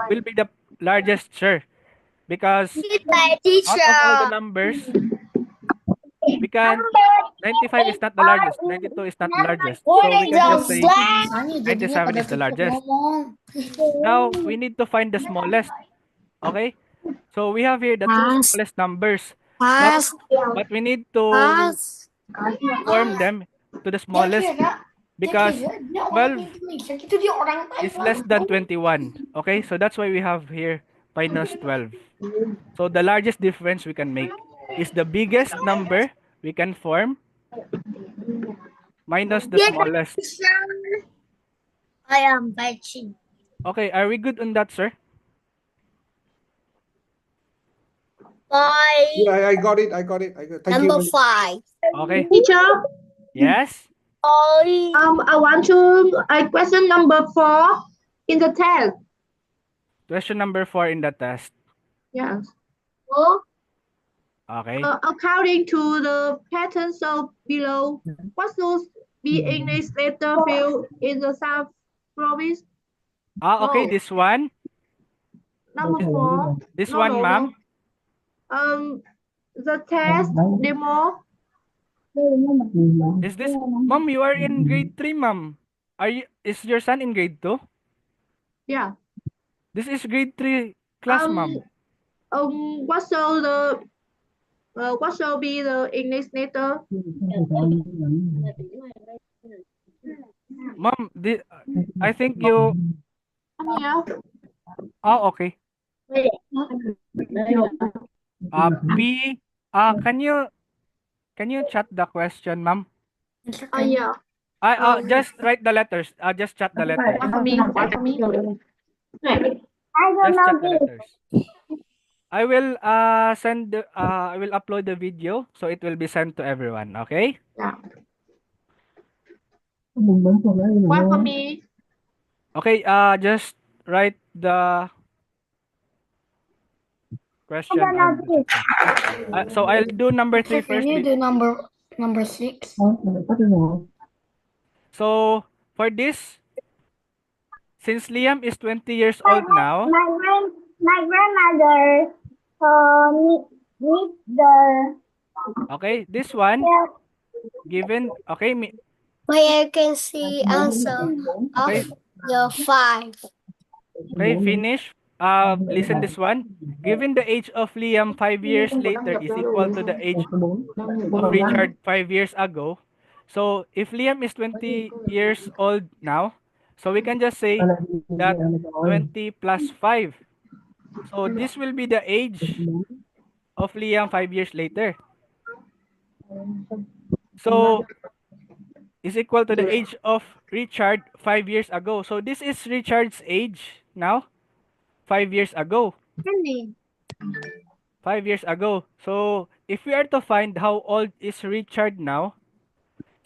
will be the largest, sure. Because
Goodbye,
out of all the
teacher.
numbers, 95 is not the largest, 92 is not the largest. So we can just say 97 is the largest. Now we need to find the smallest. Okay? So we have here the two smallest numbers. But we need to form them to the smallest because 12 is less than 21. Okay? So that's why we have here minus 12. So the largest difference we can make is the biggest number we can form minus the smallest.
I am batching.
Okay, are we good on that, sir?
Bye.
Yeah, I got it. Thank
Number
you.
5.
Okay.
Teacher,
Yes?
I want to question number 4 in the test.
Question number 4 in the test.
Yes.
Okay.
According to the pattern shown below, what should be English letter field in the South province?
Okay, this one.
Number 4.
This one, ma'am.
The test demo.
Is this, ma'am? You are in grade 3, ma'am. Is your son in grade 2?
Yeah.
This is grade 3 class, ma'am.
What shall be the English letter?
Ma'am, I think you.
Yeah.
Oh, okay. P. Can you chat the question, ma'am?
Yeah.
I just write the letters. Just chat the letters.
One for me. One for me.
I don't
Just
know
chat the
this.
letters. I will I will upload the video so it will be sent to everyone, okay?
Yeah. One for me.
Okay, just write the
I
question.
don't
I'll
know
do
this.
just now. So I'll do number 3
Can
first.
you do number 6?
So for this, since Liam is 20 years
My
old now,
my grandmother needs the
okay, this one
help.
given, okay,
Where you can see answer
okay,
of your 5.
okay, finish. Listen this one. Given the age of Liam 5 years later is equal to the age of Richard 5 years ago. So if Liam is 20 years old now, so we can just say that 20 plus 5. So this will be the age of Liam 5 years later. So is equal to the age of Richard 5 years ago. So this is Richard's age now, 5 years ago. 5 years ago. So if we are to find how old is Richard now,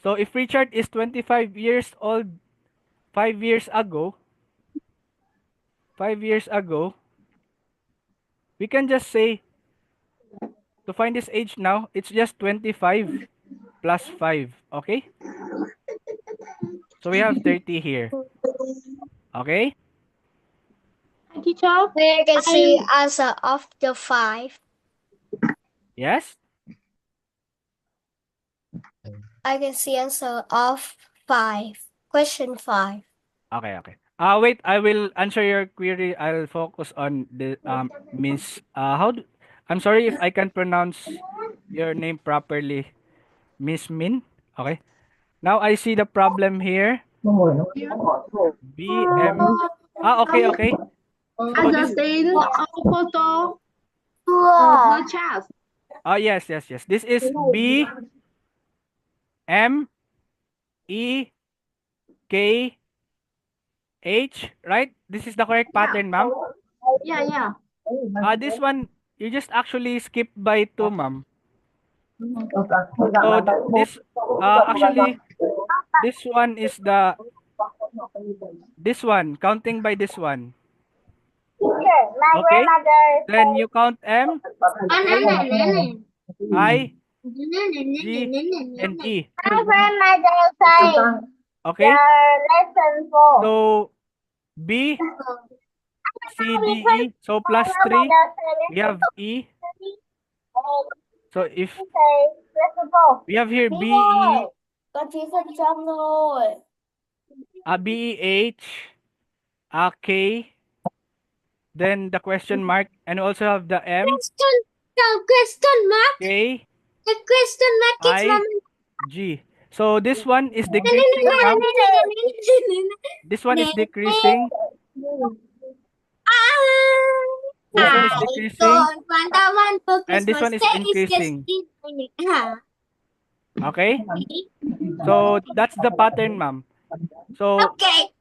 so if Richard is 25 years old 5 years ago, 5 years ago, we can just say to find his age now, it's just 25 plus 5. Okay? So we have 30 here. Okay?
Teacher.
Where you can see answer of the 5.
Yes?
I can see answer of 5. Question 5.
Okay, okay. Wait, I will answer your query. I'll focus on the Miss I'm sorry if I can pronounce your name properly. Miss Min. Okay. Now I see the problem here. BM. Okay, okay. So this
Understand a photo
Wow.
the chat.
yes, yes, yes. This is BMEKH, right? This is the correct pattern, ma'am.
Yeah, yeah.
This one you just actually skip by 2, ma'am. So this actually this one is this one counting by this one.
Teacher, my
Okay?
grandmother
Then you count M, N, I, G, and E.
my grandmother say
Okay?
your lesson 4.
So B, C, D, E. So
My
plus 3.
grandmother say
We have E. So if
say lesson 4.
we have here
Biết
B, E,
rồi. Con 9% thôi.
B, E, H, K, then the question mark, and also have the M,
Question mark.
K,
The question mark is
I, G. So this one is decreasing, ma'am. This one is decreasing. This one is decreasing.
Don't want that one for
And this
Christmas
one is
Day is just
increasing. Okay?
Okay.
So that's the pattern, ma'am. So
Okay.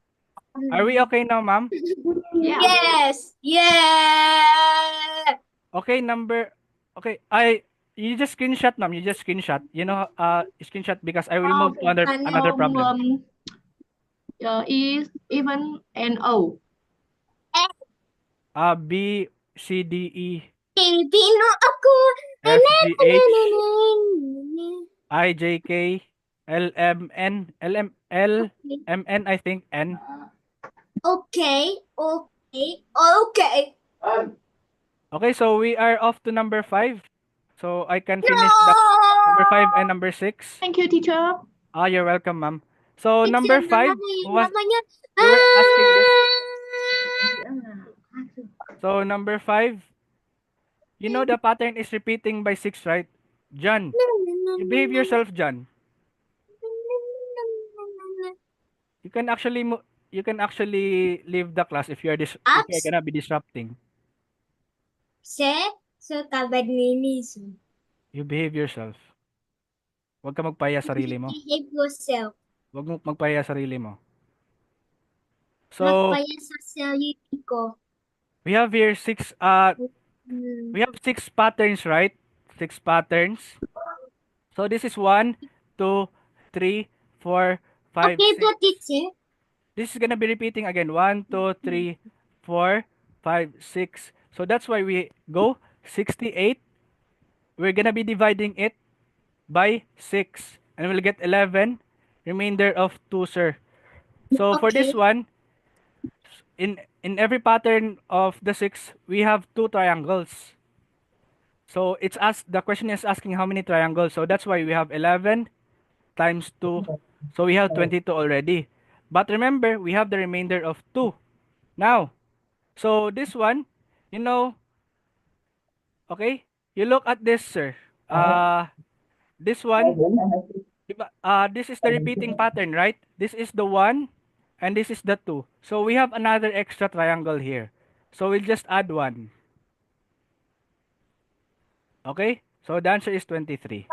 are we okay now, ma'am?
Yeah.
Yes. Yeah.
Okay, okay, you just screenshot, ma'am. You just screenshot. You know, screenshot because I will move to another problem.
Is even and O.
B, C, D, E,
Pilipino ako.
F, G, H, I, J, K, L, M, N, L, M, L, M, N, I think N.
Okay. Okay. Okay.
Okay, so we are off to number 5. So I can finish the
No.
number 5 and number 6.
Thank you, teacher.
You're welcome, ma'am. So
It's
number
yung
5,
namanya.
you were asking this. So number 5, you know the pattern is repeating by 6, right? John, you behave yourself, John. You can actually leave the class if you're if you're gonna be disrupting.
So kabad ninis.
You behave yourself. Huwag ka magpaya sarili mo.
Behave yourself.
Wag mong magpahiya sarili mo. So, we have here we have 6 patterns, right? 6 patterns. So this is 1, 2, 3, 4, 5, 6. This is gonna be repeating again. 1, 2, 3, 4, 5, 6. So that's why we go 68. We're gonna be dividing it by 6. And we'll get 11. Remainder of 2, sir. So for this one, in every pattern of the 6, we have 2 triangles. So the question is asking how many triangles. So that's why we have 11 times 2. So we have 22 already. But remember, we have the remainder of 2. Now, so this one, you know, okay? You look at this, sir. This one, this is the repeating pattern, right? This is the 1 and this is the 2. So we have another extra triangle here. So we'll just add 1. Okay? So the answer is 23.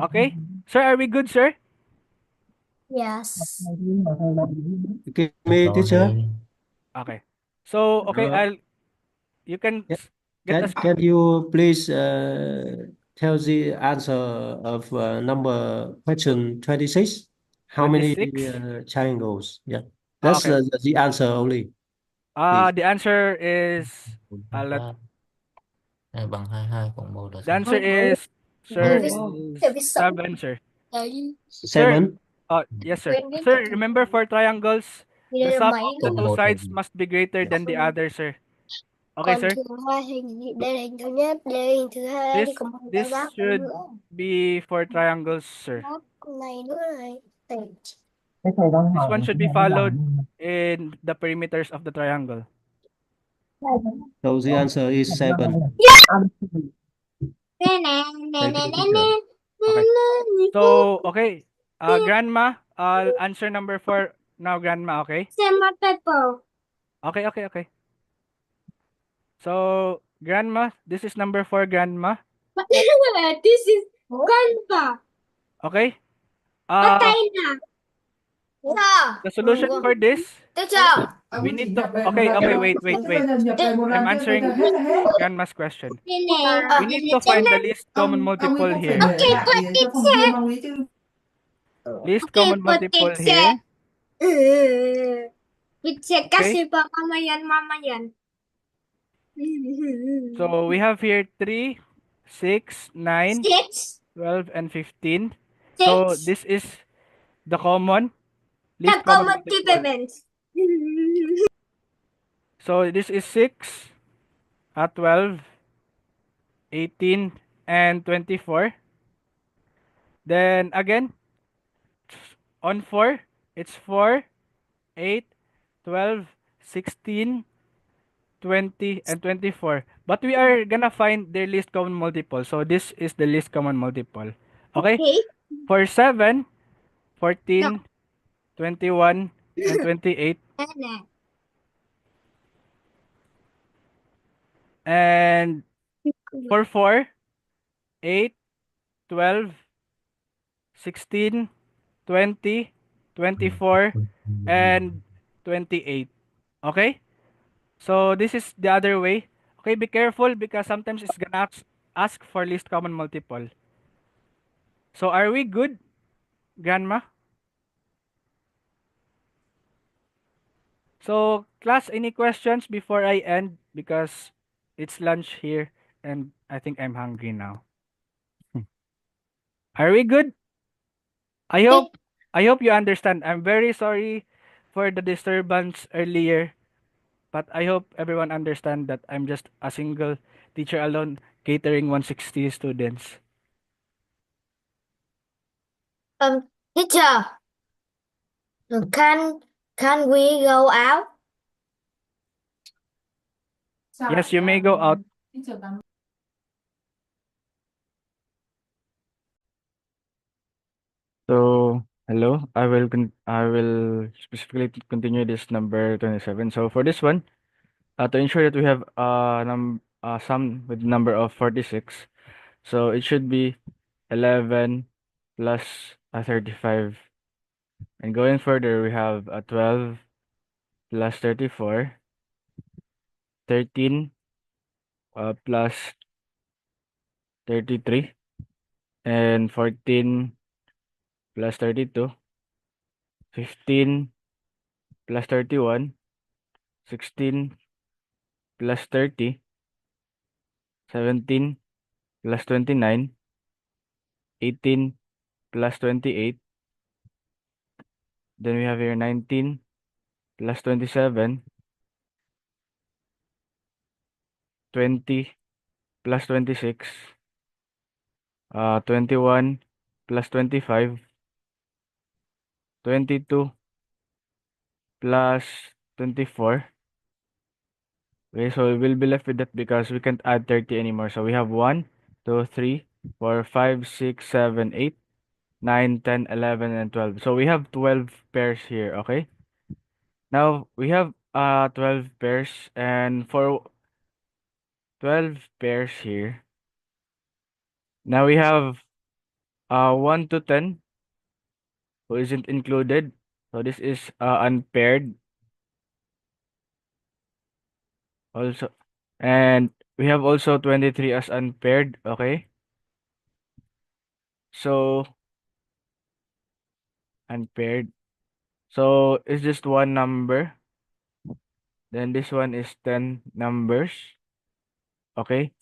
Okay? Sir, are we good, sir?
Yes.
Okay, me, teacher.
Okay. So, okay,
Uh,
you can
Yeah.
get us.
Can you please tell the answer of number question 26? How many
26?
triangles? Yeah,
Ah,
that's
okay.
the answer only, please.
The answer is let
Bằng 22 cộng 1 là
the
sao?
answer is, sir, is 7, sir. Sir,
7.
yes, sir. Sir, remember for triangles, the sum of the
Cộng
two
1 là
sides
gì?
must be greater than the other, sir. Okay,
Còn
sir.
thường hai hình, đây là hình thứ nhất, đây là hình thứ hai, thì
This
còn một hình tam
this
giác
should
nữa.
be for triangles, sir.
Đó, con này nữa này.
This one should be followed in the perimeters of the triangle.
So the answer is 7.
Nè nè nè
Thank
nè
you,
nè
teacher.
nè.
Okay. So, okay. Grandma, I'll answer number 4 now, Grandma, okay?
Xem mắt paper.
Okay, okay, okay. So, Grandma, this is number 4, Grandma.
This is grandpa.
Okay?
Ở
Uh,
đây nè. Sao?
the solution for this,
Teacher.
we need to... Okay, okay, wait. I'm answering Grandma's question.
Nè nè.
We need to find the least common multiple here.
Okay, but teacher.
Least
Okay,
common
but
multiple
teacher.
here.
Teacher,
Okay?
kasih pa mama yan.
So, we have here 3, 6, 9,
6.
12, and 15. So,
6.
this is the least
The
common
common
multiple.
difference.
So, this is 6, 12, 18, and 24. Then, again, on 4, it's 4, 8, 12, 16, 20, and 24. But we are gonna find their least common multiple. So, this is the least common multiple. Okay?
Okay.
For 7,
No.
14, 21, and 28.
Nè.
And for 4, 8, 12, 16, 20, 24, and 28. Okay? So this is the other way. Okay, be careful because sometimes it's gonna ask for least common multiple. So are we good, Grandma? So class, any questions before I end? Because it's lunch here and I think I'm hungry now. Are we good? I hope you understand. I'm very sorry for the disturbance earlier, but I hope everyone understand that I'm just a single teacher alone catering 160 students.
Teacher. Can we go out?
Yes, you may go out. So, hello. I will specifically continue this number 27. So for this one, to ensure that we have sum with number of 46. So it should be 11, plus a 35. And going further, we have a 12 plus 34, 13 plus 33, and 14 plus 32, 15 plus 31, 16 plus 30, 17 plus 29, 18 plus 28. Then we have here 19 plus 27, 20 plus 26, 21 plus 25, 22 plus 24. Okay, so we will be left with that because we can't add 30 anymore. So we have 1, 2, 3, 4, 5, 6, 7, 8, 9, 10, 11, and 12. So we have 12 pairs here, okay? Now we have 12 pairs, and for 12 pairs here, now we have 1 to 10 who isn't included. So this is unpaired also. And we have also 23 as unpaired, okay? So unpaired. So it's just one number. Then this one is 10 numbers. Okay.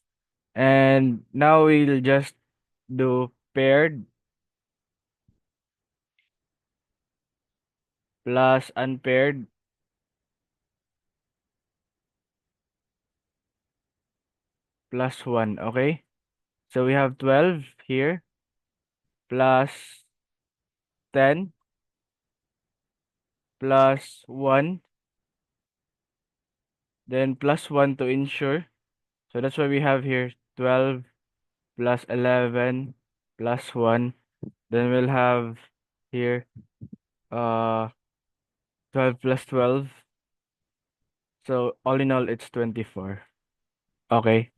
And now we'll just do paired plus unpaired plus 1. Okay. So we have 12 here plus 10 plus 1. Then plus 1 to ensure. So that's why we have here 12 plus 11 plus 1. Then we'll have here 12 plus 12. So all in all, it's 24. Okay.